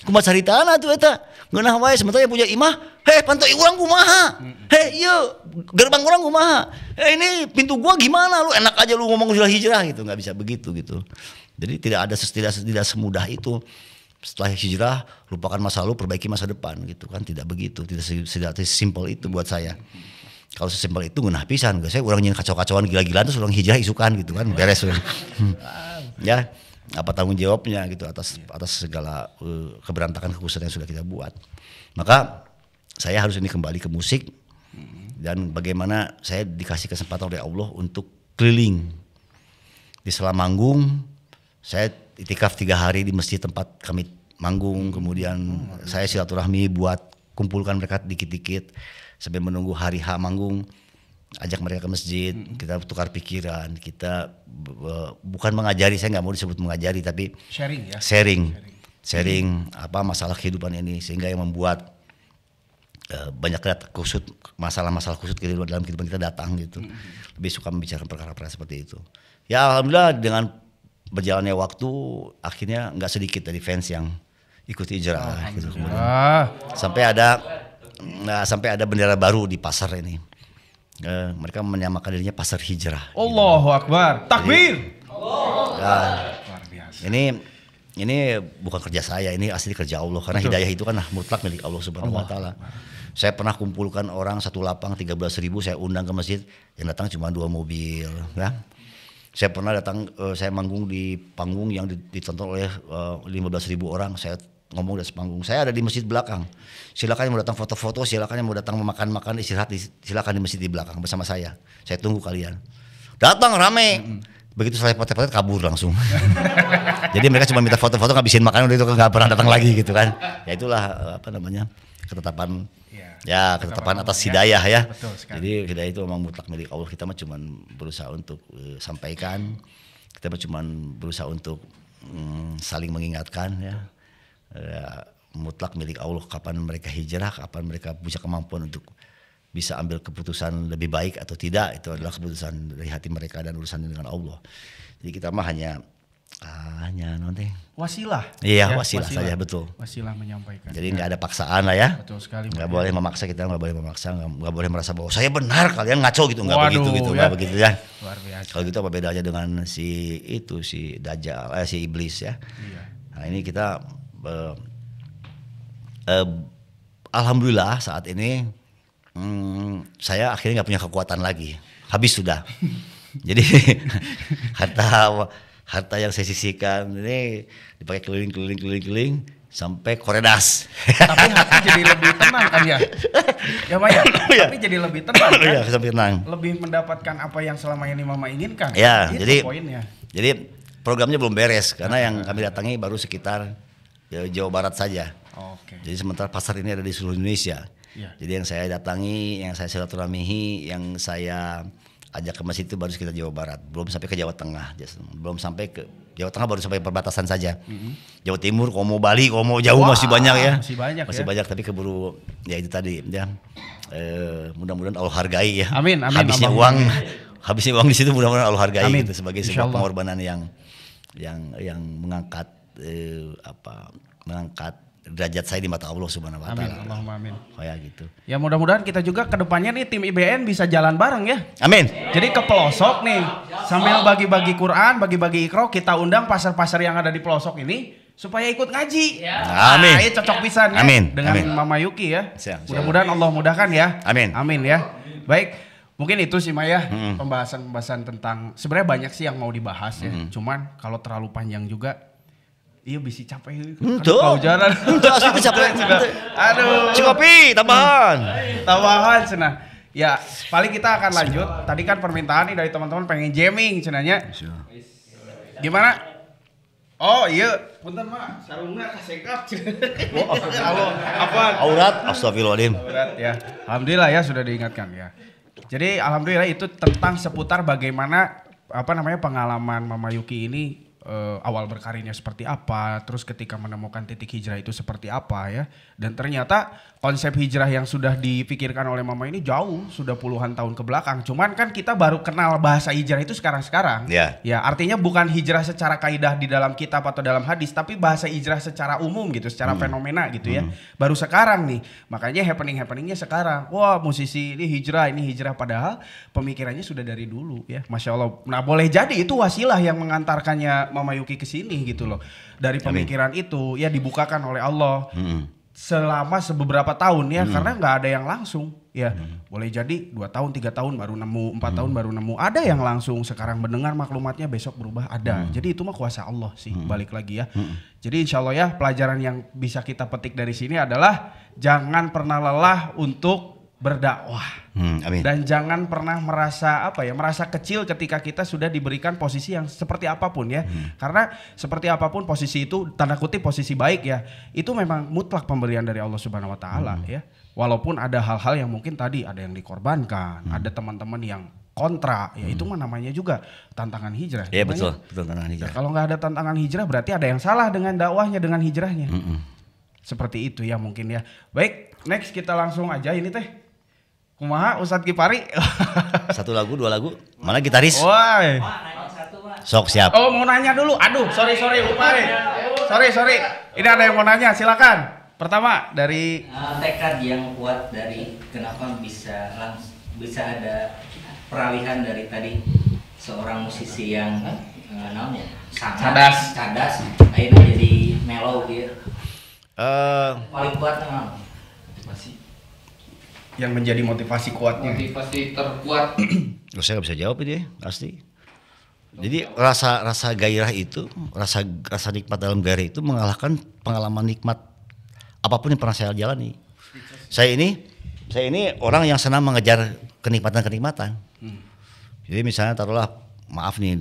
kumaha cari tanah tuh eta, ngeunah wae sementara yang punya imah, pantoi urang kumaha, iya gerbang orang kumaha, ini pintu gua gimana, lu enak aja lu ngomong sudah hijrah gitu, nggak bisa begitu gitu. Jadi tidak semudah itu. Setelah hijrah lupakan masa lalu, perbaiki masa depan gitu kan, tidak begitu, tidak sesimpel itu buat saya. Kalau sesimpel itu ngeunah pisan, saya orang yang kacau-kacauan gila-gilaan terus orang hijrah isukan gitu kan, beres. Ya. Apa tanggung jawabnya gitu atas segala keberantakan kekuasaan yang sudah kita buat. Maka saya harus ini kembali ke musik dan bagaimana saya dikasih kesempatan oleh Allah untuk keliling di selama manggung. Saya itikaf 3 hari di masjid tempat kami manggung, kemudian saya silaturahmi buat kumpulkan mereka dikit-dikit sampai menunggu hari H manggung. Ajak mereka ke masjid, kita tukar pikiran, kita bukan mengajari, saya nggak mau disebut mengajari, tapi sharing apa masalah kehidupan ini, sehingga yang membuat banyak masalah-masalah kusut dalam kehidupan kita datang gitu. Lebih suka membicarakan perkara-perkara seperti itu. Ya alhamdulillah dengan berjalannya waktu, akhirnya nggak sedikit dari fans yang ikut hijrah gitu. Sampai ada bendera baru di pasar ini. Mereka menyamakan dirinya pasar hijrah. Allahu Akbar. Takbir. Luar biasa. Ini bukan kerja saya, ini asli kerja Allah. Karena hidayah itu kan mutlak milik Allah Subhanahu Wa Taala. Saya pernah kumpulkan orang satu lapang 13.000, saya undang ke masjid, yang datang cuma 2 mobil. Ya. Saya pernah saya manggung di panggung yang ditonton oleh 15.000 orang. Saya ngomong dari panggung, saya ada di masjid belakang. Silakan yang mau datang foto-foto, silakan yang mau datang makan-makan, istirahat, silakan di masjid di belakang bersama saya. Saya tunggu kalian. Datang rame. Begitu selesai foto-foto kabur langsung. Jadi mereka cuma minta foto-foto, ngabisin makan, udah itu nggak pernah datang lagi gitu kan. Ya itulah ketetapan. Ketetapan atas hidayah ya. Jadi hidayah itu memang mutlak milik Allah. Kita mah cuma berusaha untuk sampaikan. Kita mah cuma berusaha untuk saling mengingatkan ya. Mutlak milik Allah, kapan mereka hijrah, kapan mereka punya kemampuan untuk bisa ambil keputusan lebih baik atau tidak, itu adalah keputusan dari hati mereka dan urusan dengan Allah. Jadi kita mah hanya nanti wasilah. Iya, wasilah saja, betul. Wasilah menyampaikan. Jadi nggak ada paksaan lah ya. Betul sekali. Nggak boleh memaksa, kita nggak boleh memaksa, nggak boleh merasa bahwa saya benar, kalian ngaco gitu, nggak begitu gitu, nggak begitu ya. Luar biasa. Kalau gitu apa bedanya dengan si Dajjal, si iblis ya. Iya. Nah ini kita alhamdulillah saat ini saya akhirnya nggak punya kekuatan lagi, habis sudah. Jadi harta yang saya sisihkan ini dipakai keliling sampai Koredas. Tapi hati jadi lebih tenang kan ya? Ya Pak ya. Tapi jadi lebih tenang kan? Iya, sampai tenang. Lebih mendapatkan apa yang selama ini Mama inginkan. Ya, itu jadi poinnya. Jadi programnya belum beres karena yang kami datangi baru sekitar Jawa Barat saja. Oke. Jadi sementara pasar ini ada di seluruh Indonesia. Ya. Jadi yang saya datangi, yang saya silaturahmi, yang saya ajak ke masjid itu baru sekitar Jawa Barat. Belum sampai ke Jawa Tengah, belum sampai ke Jawa Tengah baru sampai perbatasan saja. Jawa Timur, kalau mau Bali, kalau mau jauh masih banyak ya. Masih banyak tapi keburu ya itu tadi ya. Mudah-mudahan Allah hargai ya. Amin. Habisnya uang di situ mudah-mudahan Allah hargai gitu sebagai sebuah pengorbanan yang mengangkat mengangkat derajat saya di mata Allah Subhanahu wa taala. Allahumma amin. Kayak gitu. Ya mudah-mudahan kita juga kedepannya nih tim IBN bisa jalan bareng ya. Amin. Jadi ke pelosok nih sambil bagi-bagi Quran, bagi-bagi Iqra, kita undang pasar-pasar yang ada di pelosok ini supaya ikut ngaji. Amin. Nah, cocok pisan ya dengan Mama Yuki ya. Mudah-mudahan Allah mudahkan ya. Amin. Amin ya. Baik, mungkin itu sih Maya pembahasan tentang sebenarnya banyak sih yang mau dibahas ya. Cuman kalau terlalu panjang juga iya bisa capek. Tuh. Jalan. Asli capek. Aduh. Cikopi tambahan. Tambahan cenah. Ya, paling kita akan lanjut. Tadi kan permintaan nih dari teman-teman pengen jamming cenanya. Gimana? Oh iya, punten Mak, sarungna kasekap. Apa? Aurat, astagfirullahaladzim. Aurat ya. Alhamdulillah ya sudah diingatkan ya. Jadi alhamdulillah itu tentang seputar bagaimana pengalaman Mama Yuki ini awal berkarirnya seperti apa, terus ketika menemukan titik hijrah itu seperti apa ya. Dan ternyata konsep hijrah yang sudah dipikirkan oleh Mama ini jauh, sudah puluhan tahun ke belakang. Cuman kan kita baru kenal bahasa hijrah itu sekarang-sekarang. Ya, artinya bukan hijrah secara kaidah di dalam kitab atau dalam hadis, tapi bahasa hijrah secara umum gitu, secara fenomena gitu ya. Baru sekarang nih, makanya happeningnya sekarang. Wah, musisi ini hijrah, padahal pemikirannya sudah dari dulu ya. Masya Allah. Nah, boleh jadi itu wasilah yang mengantarkannya Mama Yuki ke sini gitu loh. Dari pemikiran itu ya dibukakan oleh Allah. Selama beberapa tahun ya, karena nggak ada yang langsung ya. Boleh jadi 2 tahun 3 tahun baru nemu, 4 tahun baru nemu. Ada yang langsung sekarang mendengar maklumatnya besok berubah, ada. Jadi itu mah kuasa Allah sih, balik lagi ya. Jadi insya Allah ya pelajaran yang bisa kita petik dari sini adalah jangan pernah lelah untuk berdakwah. Amin. Dan jangan pernah merasa kecil ketika kita sudah diberikan posisi yang seperti apapun ya. Karena seperti apapun posisi itu, tanda kutip posisi baik ya, itu memang mutlak pemberian dari Allah Subhanahu wa taala ya. Walaupun ada hal-hal yang mungkin tadi ada yang dikorbankan, ada teman-teman yang kontra, ya itu mah namanya juga tantangan hijrah. Iya betul tantangan hijrah. Nah, kalau nggak ada tantangan hijrah berarti ada yang salah dengan dakwahnya, dengan hijrahnya. Seperti itu ya mungkin ya. Baik, next kita langsung aja ini teh. Kumaha Ustadz Kipari? 1 lagu 2 lagu. Mana gitaris? Woi. Sok siap. Oh mau nanya dulu. Aduh sorry lupa Sorry. Ini ada yang mau nanya, silakan. Pertama dari tekad yang kuat dari kenapa bisa ada peralihan dari tadi seorang musisi yang cadas akhirnya jadi mellow gitu. Paling kuat memang yang menjadi motivasi kuatnya. Motivasi terkuat. Saya nggak bisa jawab ini, pasti. Jadi rasa gairah itu, rasa nikmat dalam gairah itu mengalahkan pengalaman nikmat apapun yang pernah saya jalani. Saya ini orang yang senang mengejar kenikmatan. Jadi misalnya taruhlah, maaf nih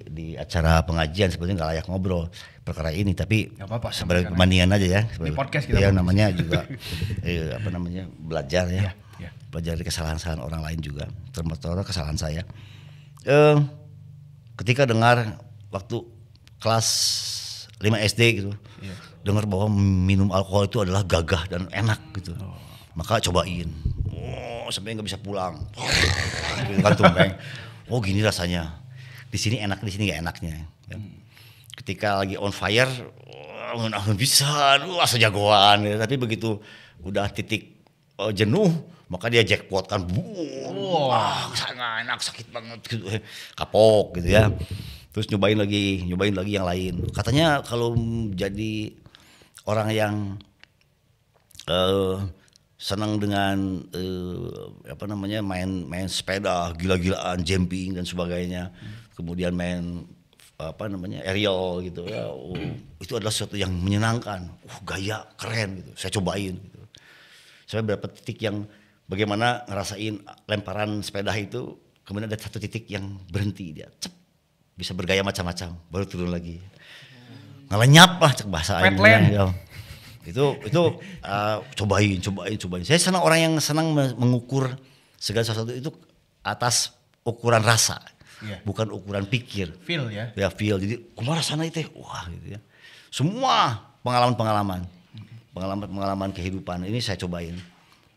di acara pengajian sebenarnya nggak layak ngobrol perkara ini, tapi sebagai perbandingan aja ya. Di podcast kita. Ya namanya juga belajar ya. Belajar dari kesalahan orang lain juga, termasuk kesalahan saya. Ketika dengar waktu kelas 5 SD gitu, dengar bahwa minum alkohol itu adalah gagah dan enak gitu, maka cobain. Sampai nggak bisa pulang. Kan tumbeng. Oh gini rasanya, di sini enak, di sini nggak enaknya. Ketika lagi on fire, bisa, asa jagoan. Tapi begitu udah titik jenuh, maka dia jackpot kan, sangat enak, sakit banget, gitu, kapok gitu ya. Terus nyobain lagi yang lain. Katanya kalau jadi orang yang senang dengan main sepeda gila-gilaan, jumping dan sebagainya, kemudian main aerial gitu ya, itu adalah sesuatu yang menyenangkan, gaya keren gitu, saya cobain gitu. Saya beberapa titik yang bagaimana ngerasain lemparan sepeda itu, kemudian ada satu titik yang berhenti, dia bisa bergaya macam-macam, baru turun lagi, ngelenyap lah cek bahasa Petland. Itu cobain. Saya senang orang yang senang mengukur segala sesuatu itu atas ukuran rasa. bukan ukuran pikir. Feel ya. Ya feel. Jadi kumaha rasana itu, wah gitu ya. Semua pengalaman kehidupan ini saya cobain.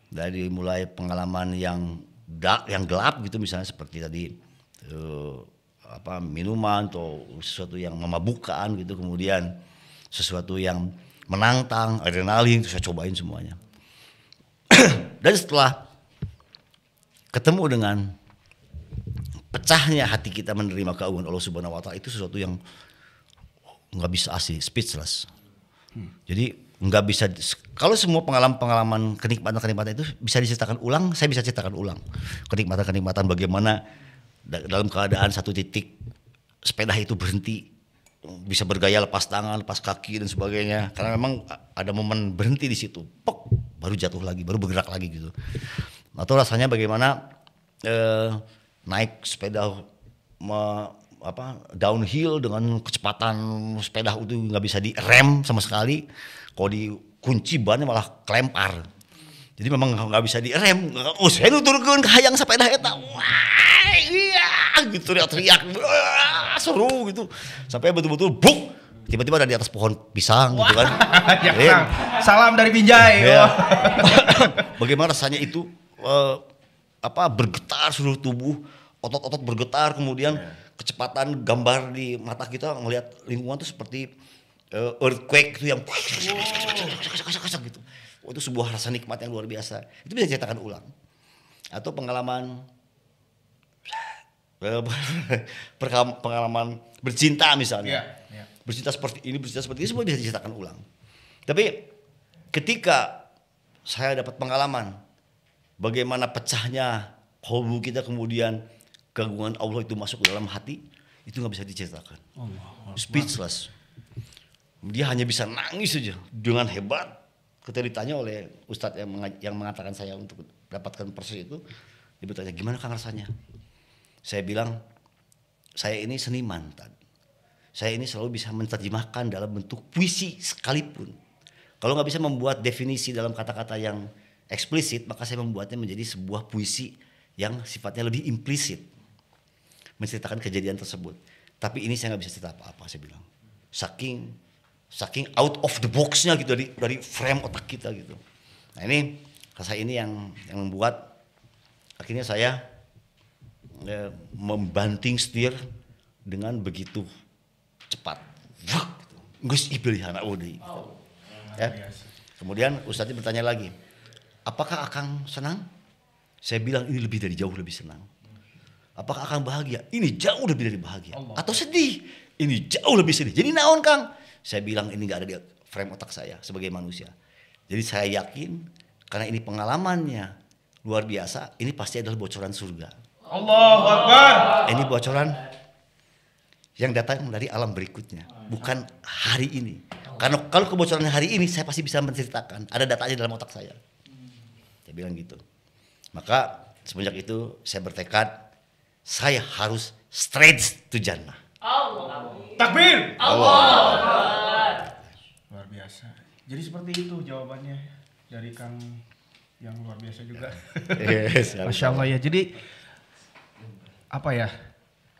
Dari mulai pengalaman yang gelap gitu, misalnya seperti tadi minuman atau sesuatu yang memabukkan gitu, kemudian sesuatu yang menantang, adrenalin, itu saya cobain semuanya. Dan setelah ketemu dengan pecahnya hati kita menerima keagungan Allah Subhanahu wa taala, itu sesuatu yang nggak bisa asli, speechless. Jadi nggak bisa, kalau semua pengalaman kenikmatan itu bisa diceritakan ulang, saya bisa ceritakan ulang. Kenikmatan bagaimana dalam keadaan satu titik sepeda itu berhenti, bisa bergaya lepas tangan, lepas kaki dan sebagainya. Karena memang ada momen berhenti di situ, pok, baru jatuh lagi, baru bergerak lagi gitu. Atau rasanya bagaimana naik sepeda downhill dengan kecepatan sepeda itu nggak bisa direm sama sekali. Kalau dikunci bannya malah kelempar. Jadi memang nggak bisa direm. Saya nuturkeun ke hayang sepeda eta. Wah, iya gitu, teriak, seru gitu. Sampai betul-betul buk, tiba-tiba ada di atas pohon pisang gitu kan. Ya, salam dari Binjai. Ya. Bagaimana rasanya itu bergetar seluruh tubuh, otot-otot bergetar, kemudian kecepatan gambar di mata kita melihat lingkungan itu seperti earthquake itu yang gitu. Itu sebuah rasa nikmat yang luar biasa. Itu bisa diceritakan ulang. Atau pengalaman bercinta misalnya. Bercinta seperti ini semua bisa diceritakan ulang. Tapi ketika saya dapat pengalaman bagaimana pecahnya kalbu kita, kemudian keagungan Allah itu masuk ke dalam hati, itu nggak bisa diceritakan. Speechless. Dia hanya bisa nangis saja dengan hebat. Ketika ditanya oleh Ustadz yang mengatakan saya untuk dapatkan persis itu, dia bertanya, gimana Kang rasanya? Saya bilang, saya ini seniman. Saya ini selalu bisa menerjemahkan dalam bentuk puisi sekalipun. Kalau nggak bisa membuat definisi dalam kata-kata yang eksplisit, maka saya membuatnya menjadi sebuah puisi yang sifatnya lebih implisit, menceritakan kejadian tersebut. Tapi ini saya nggak bisa cerita apa-apa, saya bilang. Saking out of the box-nya gitu, dari frame otak kita gitu. Nah ini rasa ini yang membuat akhirnya saya membanting setir dengan begitu cepat. Geus pilihan deui. Ya. Kemudian Ustadz bertanya lagi, apakah Akang senang? Saya bilang ini jauh lebih senang. Apakah Akang bahagia? Ini jauh lebih dari bahagia. Atau sedih? Ini jauh lebih sedih. Jadi naon Kang? Saya bilang ini gak ada di frame otak saya sebagai manusia. Jadi saya yakin karena ini pengalamannya luar biasa, ini pasti adalah bocoran surga. Allahu Akbar. Ini bocoran yang datang dari alam berikutnya, bukan hari ini. Karena kalau kebocoran hari ini saya pasti bisa menceritakan, ada datanya dalam otak saya. Saya bilang gitu. Maka semenjak itu saya bertekad, saya harus straight to jannah. Takbir. Allah. Luar biasa. Jadi seperti itu jawabannya dari Kang yang luar biasa juga. Yes, Masya Allah ya. Jadi apa ya,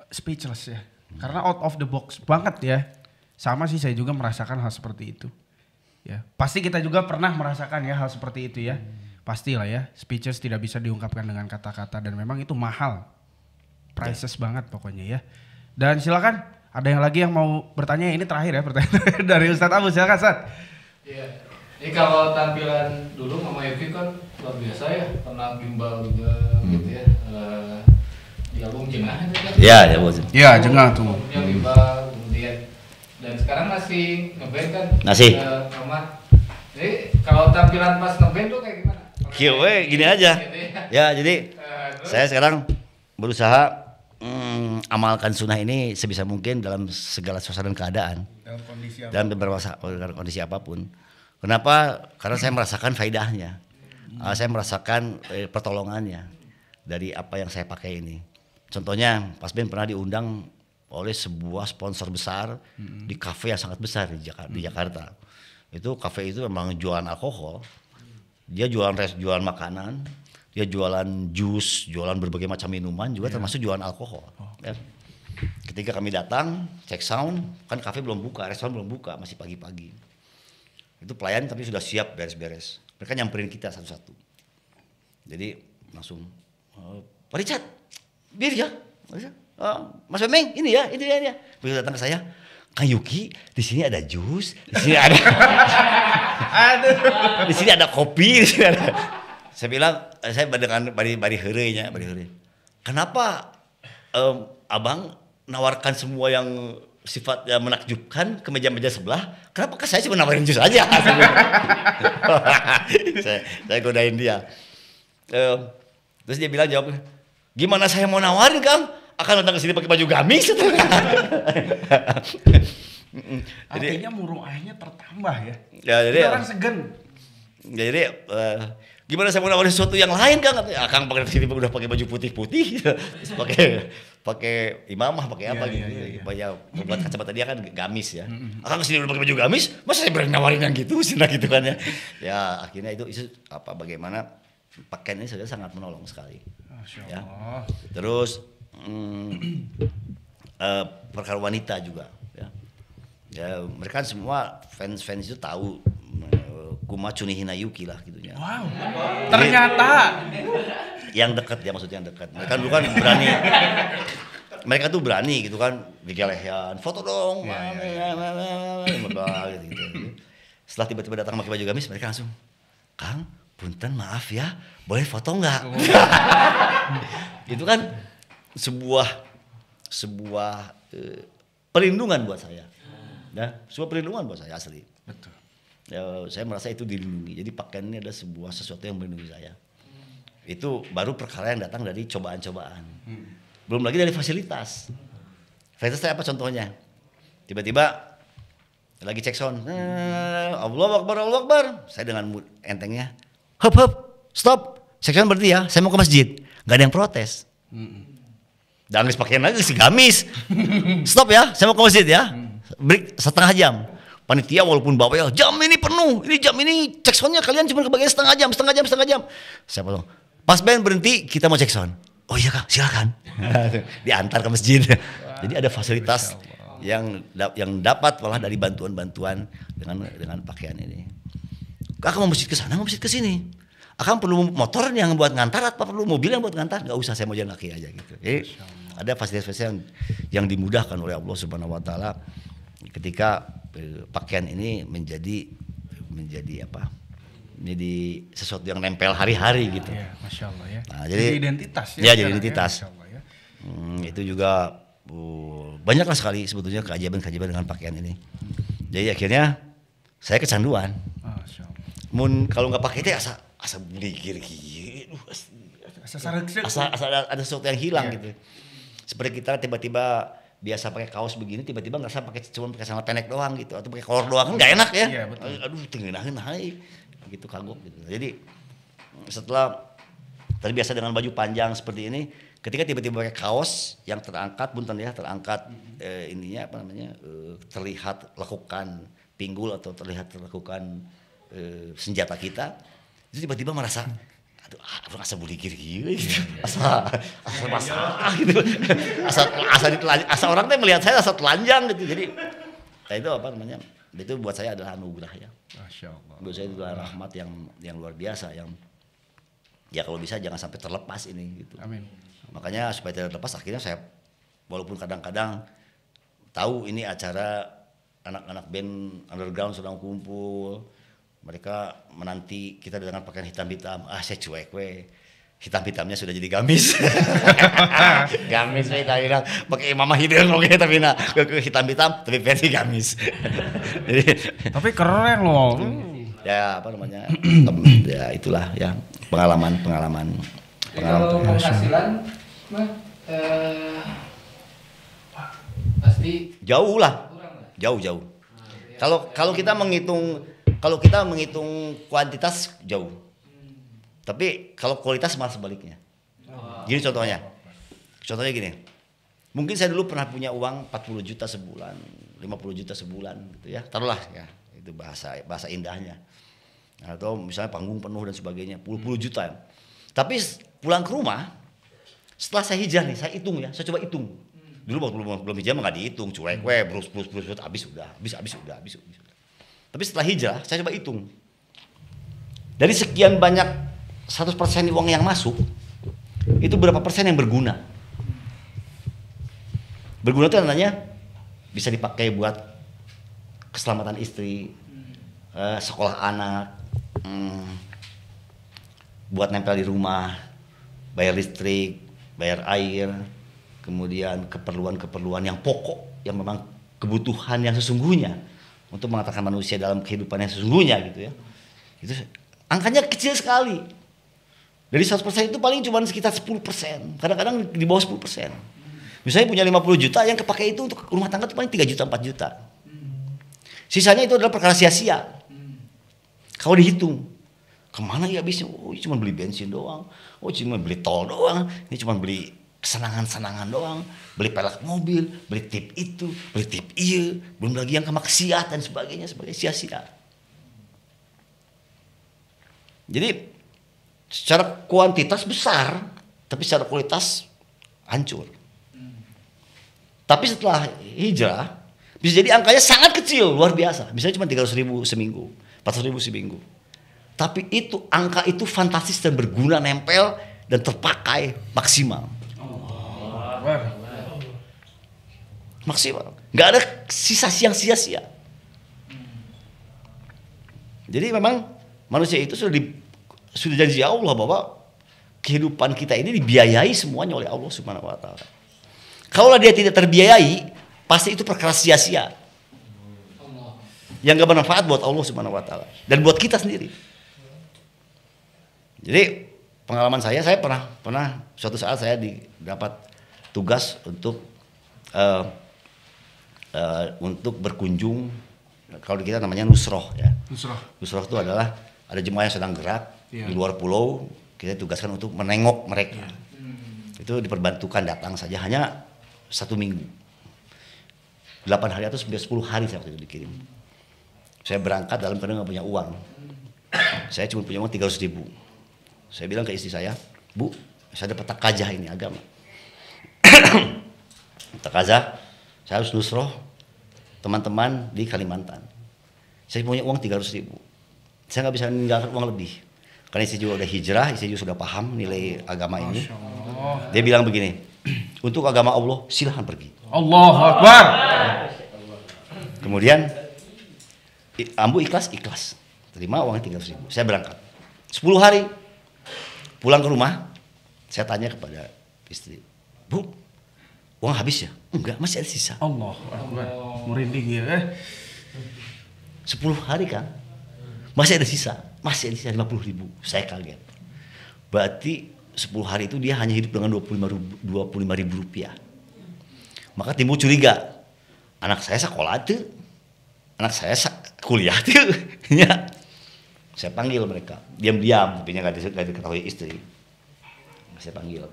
speechless ya. Karena out of the box banget ya. Sama sih saya juga merasakan hal seperti itu. Ya, pasti kita juga pernah merasakan ya hal seperti itu ya. Pastilah ya, speechless tidak bisa diungkapkan dengan kata-kata dan memang itu mahal. Priceless banget pokoknya ya. Dan silakan, ada yang lagi yang mau bertanya, ini terakhir ya pertanyaan dari Ustadz Abu, silakan Ustadz. Iya. Ini kalau tampilan dulu Mama Evi kan luar biasa ya, pernah gimbal juga gitu ya. Di album Jengah itu kan. Iya, ya bos. Iya, Jengah tuh. Kemudian gimbal, kemudian dan sekarang masih ngeband kan? Masih. Mama. Jadi kalau tampilan pas ngeband tuh kayak gimana? Gini aja. Gitu ya. Ya, jadi saya sekarang berusaha amalkan sunnah ini sebisa mungkin dalam segala suasana dan keadaan. Dalam beberapa kondisi apapun. Kenapa? Karena saya merasakan faedahnya. Saya merasakan pertolongannya dari apa yang saya pakai ini. Contohnya, Pas Ben pernah diundang oleh sebuah sponsor besar di kafe yang sangat besar di Jakarta. Itu kafe itu memang jualan alkohol. Dia jualan makanan, dia jualan jus, jualan berbagai macam minuman, juga termasuk jualan alkohol. Ya. Ketika kami datang, cek sound, kan kafe belum buka, restoran belum buka, masih pagi-pagi. Itu pelayan tapi sudah siap beres-beres. Mereka nyamperin kita satu-satu. Jadi langsung, Pak Richard, bir ya? Mas Memeng, ini ya. Begitu datang ke saya, Kang Yuki, di sini ada jus, di sini ada, di sini ada kopi, di sini ada. Saya bilang, saya dengan bari heureuy. Kenapa abang nawarkan semua yang sifatnya menakjubkan ke meja-meja sebelah? Kenapa saya cuma nawarin jus aja? saya godain dia. Terus dia bilang jawab, gimana saya mau nawarin Kang? Akan datang ke sini pakai baju gamis. Artinya murung airnya tertambah ya. Ya jadi orang segen. Jadi gimana saya mau nawarin sesuatu yang lain Kang? Akang pakai sini udah pakai baju putih-putih, terus pakai imamah, pakai apa gitu. Supaya membuat kacamata dia kan gamis ya. Akang kesini udah pakai baju gamis, masa saya berani nawarin yang gitu sih gitu kan ya. Ya akhirnya itu apa bagaimana pakaian ini sudah sangat menolong sekali. Ya. Terus perkara wanita juga ya. Ya mereka semua fans itu tahu Kuma Chunihina Yuki lah gitunya. Wow. Ternyata yang dekat ya, maksudnya yang dekat. Mereka dulu kan berani. Mereka tuh berani gitu kan, digelehan, foto dong. Gitu. Setelah tiba-tiba datang pakai baju gamis, mereka langsung, Kang, punten maaf ya, boleh foto nggak? Itu kan sebuah perlindungan buat saya. Ya, sebuah perlindungan buat saya asli. betul. Ya, saya merasa itu dilindungi. Jadi pakaian ini adalah sesuatu yang melindungi saya. Itu baru perkara yang datang dari cobaan-cobaan. Belum lagi dari fasilitas. Fasilitas saya apa contohnya? Tiba-tiba lagi cek sound. Allahu Akbar, Allahu Akbar. Saya dengan entengnya, hop, stop. Cek sound berarti ya, saya mau ke masjid. Gak ada yang protes. Dan pakaian lagi si gamis. Stop ya, saya mau ke masjid ya. Break setengah jam. Panitia walaupun bawa jam ini penuh, ini jam ini cek soundnya kalian cuma kebagian setengah jam. Saya potong. Pas band berhenti, kita mau cek sound. Oh iya Kak, silakan. Diantar ke masjid. Jadi ada fasilitas yang dapat malah dari bantuan-bantuan dengan pakaian ini. Kak mau masjid ke sana, mau masjid ke sini. Akang perlu motor yang buat ngantar atau perlu mobil yang buat ngantar? Gak usah, saya mau jalan kaki aja gitu. Jadi ada fasilitas-fasilitas yang dimudahkan oleh Allah Subhanahu Wa Taala ketika pakaian ini menjadi apa? Menjadi sesuatu yang nempel hari-hari gitu. Ya, Masya Allah ya. Nah, jadi identitas ya. Ya jadi identitas. Ya, Allah, ya. Itu juga banyaklah sekali sebetulnya keajaiban-keajaiban dengan pakaian ini. Jadi akhirnya saya kecanduan. Masya Allah. Mun kalau nggak pakai itu asa berikir asa ada sesuatu yang hilang gitu. Seperti kita tiba-tiba biasa pakai kaos begini, tiba-tiba nggak pakai cuma pakai celana pendek doang gitu, atau pakai kolor doang kan nggak enak ya. Iya, betul. Aduh tinggalin hai gitu kagok gitu. Jadi setelah tadi biasa dengan baju panjang seperti ini, ketika tiba-tiba pakai kaos yang terangkat, bunten ya terangkat ininya apa namanya terlihat lekukan pinggul atau terlihat lekukan senjata kita, itu tiba-tiba merasa aduh asa bulikir gitu, asa masalah gitu, asa orang teh melihat saya asa telanjang gitu. Jadi itu apa namanya, itu buat saya adalah anugerah ya. Masya Allah. Buat saya itu adalah rahmat yang luar biasa, yang ya kalau bisa jangan sampai terlepas ini gitu. Amin. Makanya supaya tidak terlepas akhirnya saya walaupun kadang-kadang tahu ini acara anak-anak band underground sedang kumpul, mereka menanti kita dengan pakaian hitam-hitam. Saya cuek we. Hitam-hitamnya sudah jadi gamis. Gamis we tadi bilang pakai imamah hideung oke tapi hitam-hitam tapi versi gamis. Jadi Tapi keren loh. ya apa namanya? Ya itulah ya pengalaman. Kalau penghasilan mah pasti Jauh lah. kurang lah. Jauh. Kalau kita menghitung kuantitas jauh. Tapi kalau kualitas malah sebaliknya. Gini contohnya gini. Mungkin saya dulu pernah punya uang 40 juta sebulan, 50 juta sebulan gitu ya. Taruhlah ya, itu bahasa indahnya. Atau misalnya panggung penuh dan sebagainya, puluh juta. Tapi pulang ke rumah, setelah saya hijrah nih, saya hitung ya, saya coba hitung. Dulu waktu belum hijrah nggak dihitung, cuek, brus, habis udah. Tapi setelah hijrah, saya coba hitung. Dari sekian banyak 100% uang yang masuk, itu berapa persen yang berguna? Berguna itu namanya bisa dipakai buat keselamatan istri, sekolah anak, buat nempel di rumah, bayar listrik, bayar air, kemudian keperluan-keperluan yang pokok, yang memang kebutuhan yang sesungguhnya untuk mengatakan manusia dalam kehidupan yang sesungguhnya gitu ya. Itu angkanya kecil sekali. Dari 100% itu paling cuma sekitar 10%, kadang-kadang di bawah 10%. Misalnya punya 50 juta, yang kepake itu untuk rumah tangga itu paling 3 juta, 4 juta. Sisanya itu adalah perkara sia-sia. Kalau dihitung, kemana ya habisnya? Oh, cuma beli bensin doang. Oh, cuma beli tol doang. Ini cuma beli kesenangan-senangan doang. Beli pelak mobil, beli tip itu, beli tip iya. Belum lagi yang kemaksiatan dan sebagainya, sebagai sia-sia. Jadi secara kuantitas besar, tapi secara kualitas hancur. Tapi setelah hijrah, bisa jadi angkanya sangat kecil, luar biasa. Misalnya cuma 300.000 seminggu, 400.000 seminggu. Tapi itu angka itu fantastis dan berguna, nempel dan terpakai maksimal. Maksimal. Nggak ada sisa yang sia-sia. Jadi memang manusia itu sudah janji Allah bahwa kehidupan kita ini dibiayai semuanya oleh Allah Subhanahu wa taala. Kalau dia tidak terbiayai, pasti itu perkara sia-sia. Yang gak bermanfaat buat Allah Subhanahu wa taala dan buat kita sendiri. Jadi pengalaman saya pernah suatu saat saya dapat tugas untuk berkunjung, kalau di kita namanya nusroh ya. Nusroh itu adalah ada jemaah yang sedang gerak di luar pulau, kita tugaskan untuk menengok mereka. Itu diperbantukan datang saja hanya 1 minggu. 8 hari atau 10 hari saya waktu itu dikirim. Saya berangkat dalam keadaan gak punya uang. Saya cuma punya uang 300.000. Saya bilang ke istri saya, Bu, saya dapat takazah ini agama. Takazah, saya harus nusroh teman-teman di Kalimantan. Saya punya uang 300.000. Saya gak bisa meninggalkan uang lebih. Karena istri juga udah hijrah, istri juga sudah paham nilai agama ini. Dia bilang begini, untuk agama Allah silahkan pergi. Allahu Akbar. Kemudian Ambu ikhlas, terima uangnya 300.000. Saya berangkat 10 hari, pulang ke rumah, saya tanya kepada istri, Bu, uang habis ya? Enggak, masih ada sisa. Allahu Akbar. Merinding ya. 10 hari kan, masih ada sisa 50.000. Saya kaget. Berarti 10 hari itu dia hanya hidup dengan 25.000 rupiah. Maka timbul curiga, anak saya sekolah tuh, anak saya kuliah tuh. Ya. Saya panggil mereka, diam-diam, tapi nggak diketahui istri. Saya panggil,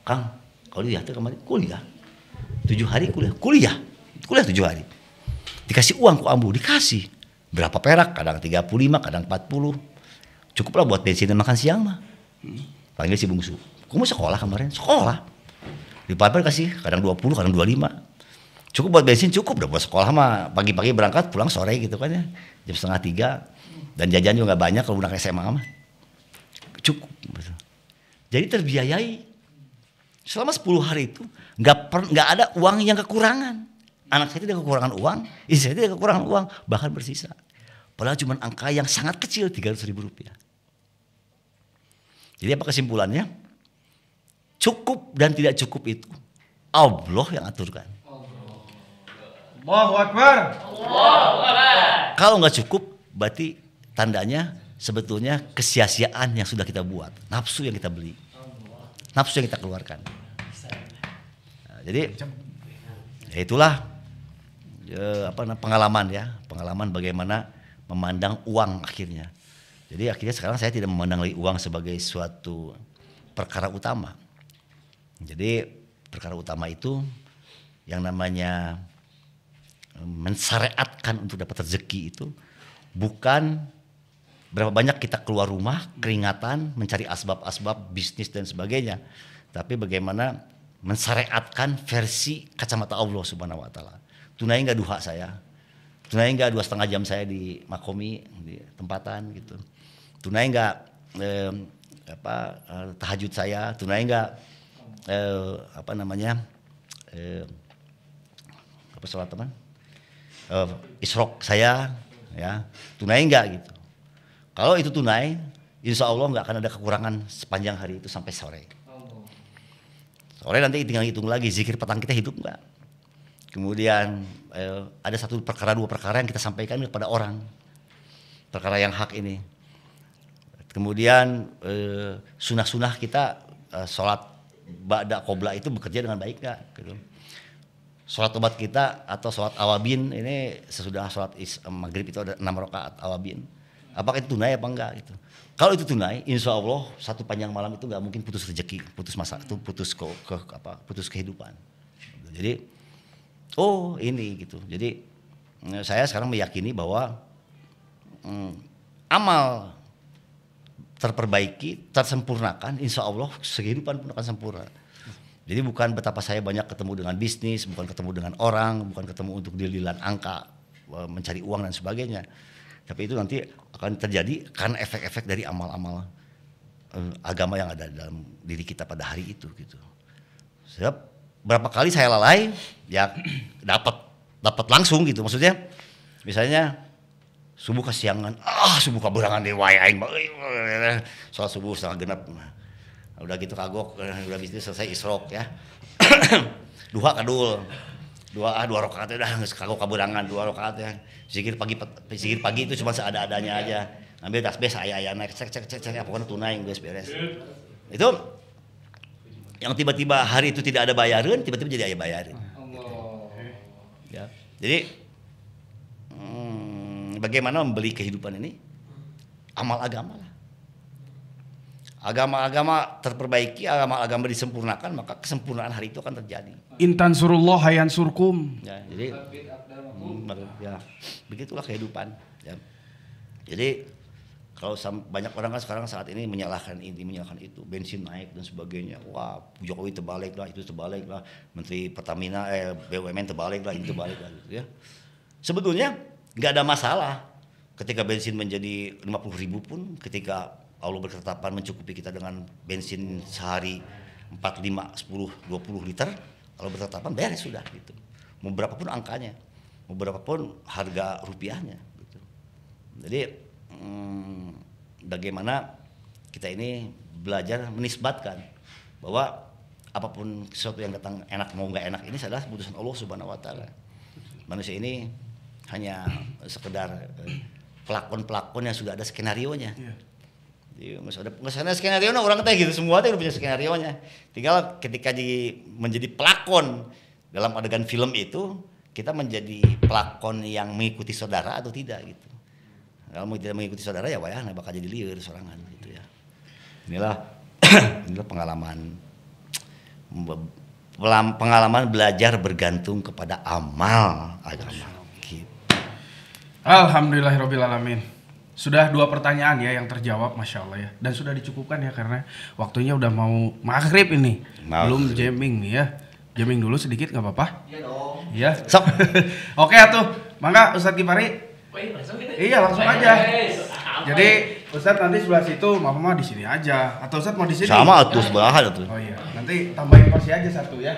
Kang, kalau dia tuh kemarin kuliah, 7 hari kuliah 7 hari. Dikasih uang ke Ambu, dikasih. Berapa perak? Kadang 35, kadang 40. Cukuplah buat bensin dan makan siang mah. Panggil si bungsu, kamu sekolah kemarin? Sekolah. Di paper kasih, kadang 20, kadang 25. Cukup buat bensin, cukup udah buat sekolah mah. Pagi-pagi berangkat, pulang sore gitu kan ya. Jam 2:30. Dan jajan juga gak banyak kalau udah SMA mah. Cukup. Jadi terbiayai. Selama 10 hari itu gak ada uang yang kekurangan. Anak saya tidak kekurangan uang, istri saya tidak kekurangan uang, bahkan bersisa. Padahal cuma angka yang sangat kecil, 300.000 rupiah. Jadi apa kesimpulannya? Cukup dan tidak cukup itu Allah yang aturkan. Allahu Akbar. Kalau nggak cukup, berarti tandanya sebetulnya kesia-siaan yang sudah kita buat, nafsu yang kita beli, nafsu yang kita keluarkan. Nah, jadi ya itulah pengalaman bagaimana memandang uang akhirnya. Jadi akhirnya sekarang saya tidak memandang lagi uang sebagai suatu perkara utama. Jadi perkara utama itu yang namanya mensyariatkan untuk dapat rezeki itu bukan berapa banyak kita keluar rumah, keringatan, mencari asbab-asbab bisnis dan sebagainya. Tapi bagaimana mensyariatkan versi kacamata Allah Subhanahu wa taala. Tunai enggak duha saya? Tunai enggak 2,5 jam saya di Makomi di tempatan gitu. Tunai enggak tahajud saya? Tunai enggak sholat teman? Isrok saya ya. Tunai enggak gitu. Kalau itu tunai, insya Allah nggak akan ada kekurangan sepanjang hari itu sampai sore. Sore nanti tinggal hitung lagi zikir petang kita hidup nggak. Kemudian ada 2 perkara yang kita sampaikan kepada orang. Perkara yang hak ini. Kemudian sunah-sunah kita sholat ba'da qobla itu bekerja dengan baik nggak? Gitu. Sholat obat kita atau sholat awabin ini sesudah sholat maghrib itu ada 6 rakaat awabin. Apakah itu tunai apa enggak gitu. Kalau itu tunai, insya Allah satu panjang malam itu nggak mungkin putus rezeki, putus masa itu putus kehidupan. Jadi, ini gitu. Jadi saya sekarang meyakini bahwa amal terperbaiki, tersempurnakan, insya Allah kehidupan pun akan sempurna. Jadi bukan betapa saya banyak ketemu dengan bisnis, bukan ketemu dengan orang, bukan ketemu untuk deal-dealan angka, mencari uang dan sebagainya. Tapi itu nanti akan terjadi karena efek-efek dari amal-amal agama yang ada dalam diri kita pada hari itu gitu. Sebab berapa kali saya lalai ya dapat langsung gitu. Maksudnya misalnya subuh kesiangan, subuh kaberangan dewa aing soal subuh 5:30. Udah gitu kagok, udah bisnis selesai isrok ya. Duha kadul. 2 rakaat udah geus kagok kaberangan 2 rakaat ya. Zikir pagi itu cuma seadanya aja. Ambil tasbih aya naik cek pokoknya tunai geus beres. Itu yang tiba-tiba hari itu tidak ada bayaran, tiba-tiba jadi aya bayaran. Ya. Jadi bagaimana membeli kehidupan ini? Amal agama lah. Agama-agama terperbaiki, agama-agama disempurnakan, maka kesempurnaan hari itu akan terjadi. Intan surullah hayan surkum. Ya, jadi ya begitulah kehidupan. Ya. Jadi kalau banyak orang kan sekarang saat ini menyalahkan ini, menyalahkan itu, bensin naik dan sebagainya. Wah, Jokowi terbalik lah, itu terbalik lah, Menteri Pertamina, BUMN terbalik lah, itu terbalik lah, gitu ya. Sebetulnya nggak ada masalah ketika bensin menjadi 50.000 pun, ketika Allah berketetapan mencukupi kita dengan bensin sehari 4, 5, 10, 20 liter, kalau berketetapan beres sudah gitu. Mau berapapun angkanya, mau berapapun harga rupiahnya gitu. Jadi bagaimana kita ini belajar menisbatkan bahwa apapun sesuatu yang datang enak mau nggak enak ini adalah keputusan Allah Subhanahu wa taala. Manusia ini hanya sekedar pelakon-pelakon yang sudah ada skenarionya. Nggak ada skenario orang teh gitu, semua teh udah punya skenario nya. Tinggal ketika menjadi pelakon dalam adegan film itu, kita menjadi pelakon yang mengikuti saudara atau tidak gitu. Kalau tidak mengikuti saudara ya wayah bakal jadi liar sorangan gitu ya. Inilah pengalaman belajar bergantung kepada amal agama. Gitu. Alhamdulillahirabbil alamin. Sudah 2 pertanyaan ya yang terjawab, Masya Allah ya. Dan sudah dicukupkan ya karena waktunya udah mau maghrib ini. Belum jamming nih ya. Jamming dulu sedikit nggak apa-apa? Iya dong. Iya. Oke atuh. Mangga Ustadz Kipari. Iya langsung aja. Jadi Ustadz nanti sebelah situ, Mama di sini aja. Atau Ustadz mau di sini? Sama atuh sebelahan atuh. Oh iya. Nanti tambahin porsi aja 1 ya.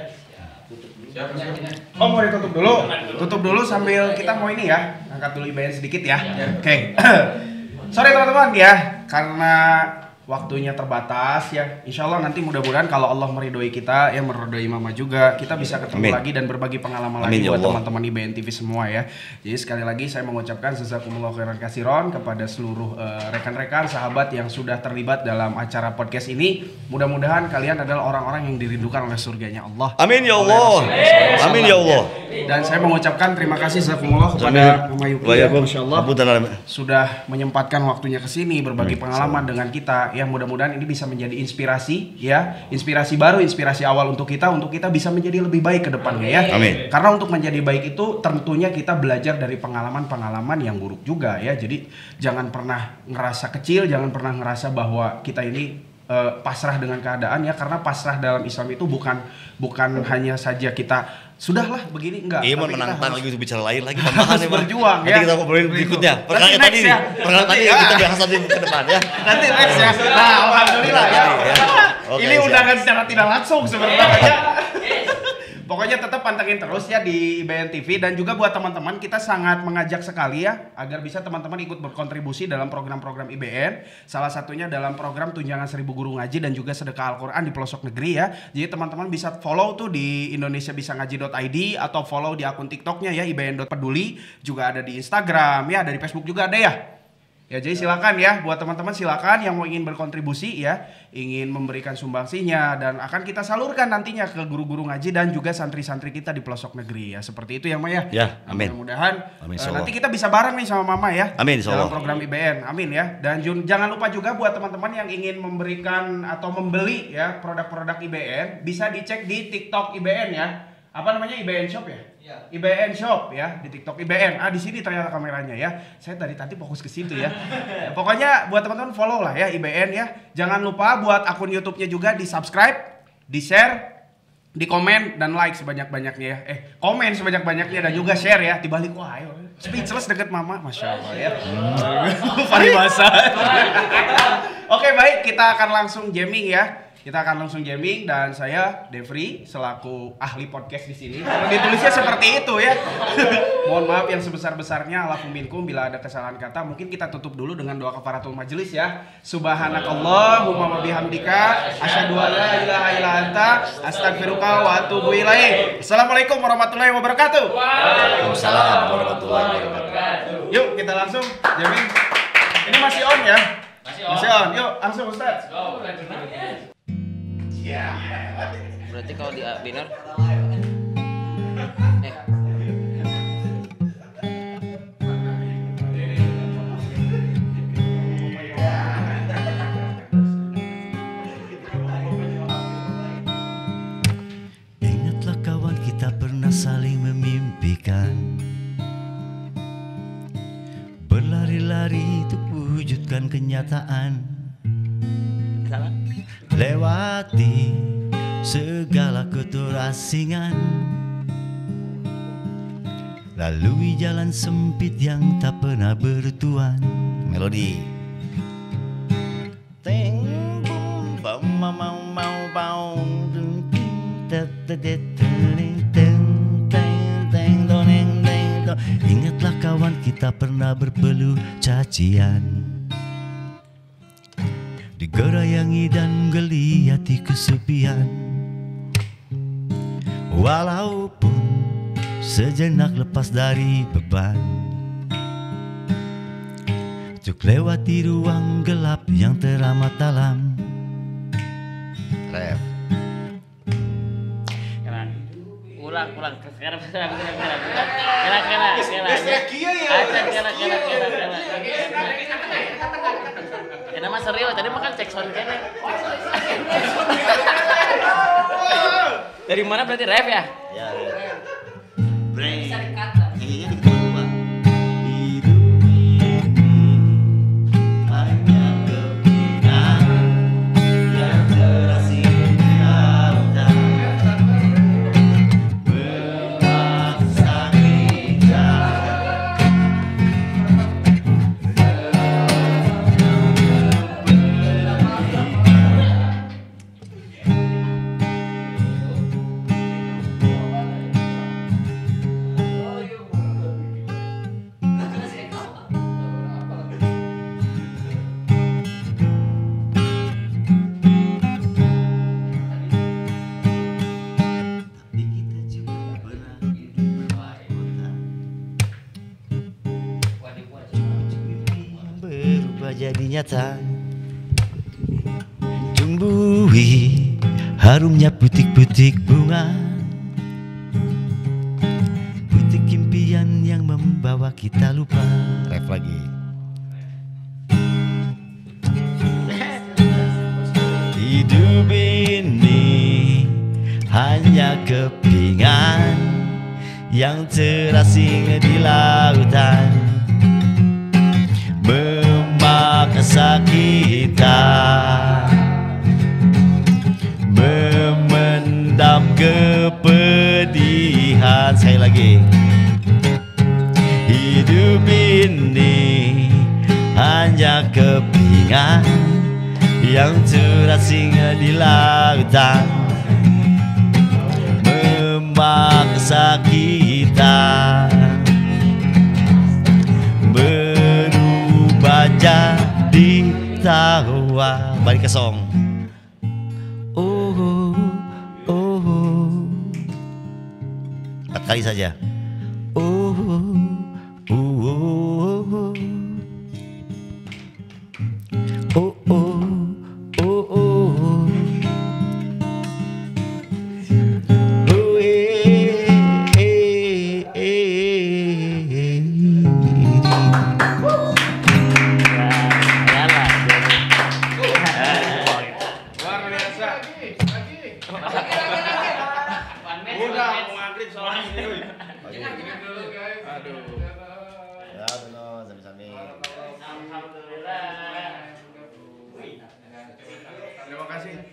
Oh mau ditutup dulu? Tutup dulu sambil kita mau ini ya. Angkat dulu IBN sedikit ya. Oke. Sorry teman-teman ya, karena waktunya terbatas ya. Insya Allah nanti mudah-mudahan kalau Allah meridhoi kita, ya meridhoi Mama juga, kita bisa ketemu lagi dan berbagi pengalaman lagi buat teman-teman IBN TV semua ya. Jadi sekali lagi saya mengucapkan jazakumullah khairan katsiran kepada seluruh rekan-rekan, sahabat yang sudah terlibat dalam acara podcast ini. Mudah-mudahan kalian adalah orang-orang yang dirindukan oleh surganya Allah. Amin ya Allah. Amin ya Allah. Dan saya mengucapkan terima kasih jazakumullah kepada Mama Yuki ya, Masya Allah sudah menyempatkan waktunya ke sini berbagi pengalaman dengan kita. Ya mudah-mudahan ini bisa menjadi inspirasi ya, inspirasi baru, inspirasi awal untuk kita bisa menjadi lebih baik ke depannya ya. Amin. Karena untuk menjadi baik itu tentunya kita belajar dari pengalaman-pengalaman yang buruk juga ya. Jadi jangan pernah ngerasa kecil, jangan pernah ngerasa bahwa kita ini pasrah dengan keadaan ya, karena pasrah dalam Islam itu bukan hanya saja kita sudahlah begini, enggak. Iya, mau menantang lagi bicara lain lagi, tambahan ya, berjuang ya. Nanti kita ngobrolin berikutnya. Perkara tadi nih, perkara tadi kita bahas nanti ke depan ya. Nanti next ya. Nah, alhamdulillah ya. Ini undangan secara tidak langsung sebenarnya. Pokoknya tetap pantengin terus ya di IBN TV, dan juga buat teman-teman kita sangat mengajak sekali ya agar bisa teman-teman ikut berkontribusi dalam program-program IBN. Salah satunya dalam program Tunjangan 1000 Guru Ngaji dan juga Sedekah Al-Quran di pelosok negeri ya. Jadi teman-teman bisa follow tuh di indonesiabisangaji.id atau follow di akun TikToknya ya IBN.peduli, juga ada di Instagram ya, ada di Facebook juga ada ya. Ya, jadi silakan ya buat teman-teman, silakan yang mau ingin berkontribusi ya, ingin memberikan sumbangsinya, dan akan kita salurkan nantinya ke guru-guru ngaji dan juga santri-santri kita di pelosok negeri ya. Seperti itu ya Maya. Ya, amin. Mudah-mudahan nanti kita bisa bareng nih sama Mama ya. Amin, dalam program IBN. Amin ya. Dan jangan lupa juga buat teman-teman yang ingin memberikan atau membeli ya produk-produk IBN, bisa dicek di TikTok IBN ya. Apa namanya, IBN Shop ya? IBN Shop ya, di TikTok IBN. Di sini ternyata kameranya ya. Saya tadi fokus ke situ ya. Pokoknya buat teman-teman follow lah ya IBN ya. Jangan lupa buat akun YouTube-nya juga di-subscribe, di-share, di-komen dan like sebanyak-banyaknya ya. Komen sebanyak-banyaknya dan juga share ya. Dibalik wah ayo. Speechless deket Mama, Masya Allah ya. Paribasa. Oke, baik, kita akan langsung jamming ya. Kita akan langsung jamming, dan saya Devri selaku ahli podcast di sini. Kalau ditulisnya seperti itu ya. Mohon maaf yang sebesar-besarnya, alafu minkum bila ada kesalahan kata. Mungkin kita tutup dulu dengan doa kafaratul majelis ya. Subhanakallahumma wa bihamdika asyhadu an la ilaha illa anta astaghfiruka wa atubu ilaik. Assalamualaikum warahmatullahi wabarakatuh. Waalaikumsalam warahmatullahi wabarakatuh. Yuk kita langsung jamming. Ini masih on ya? Masih on. Yuk langsung Ustaz. Berarti kalau di dinner Ingatlah kawan, kita pernah saling memimpikan, berlari-lari untuk wujudkan kenyataan, lewati segala keterasingan, lalui jalan sempit yang tak pernah bertuan. Melodi. Teng bum bam mau mau bau teng teng doneng teng. Ingatlah kawan, kita pernah berpeluh cacian, digerayangi dan gelihati kesepian. Walaupun sejenak lepas dari beban, untuk lewati ruang gelap yang teramat dalam. Ref. ulang sekarang kena mas serius tadi makan cek sound kene. Dari mana berarti ref ya? Ya. Bisa dikata. Nyanyinya di kedua. Hidup ini hanya kepingan yang terasing di lautan, memaksa kita. Jadi nyata, tumbuhi harumnya putik-putik bunga, putik impian yang membawa kita lupa. Ref lagi. Hidup ini hanya kepingan yang terasing di lautan, memaksa kita kepedihan. Saya lagi. Hidup ini hanya kepingan yang terasing di lautan, memaksa kita berubah jadi tawa. Balik ke song. Oh, oh, 4 kali saja. Oh, oh, oh, oh, oh, oh, oh. Udah mau maghrib soalnya ini. Aduh. Ya benar, sami-sami. Alhamdulillah. Terima kasih.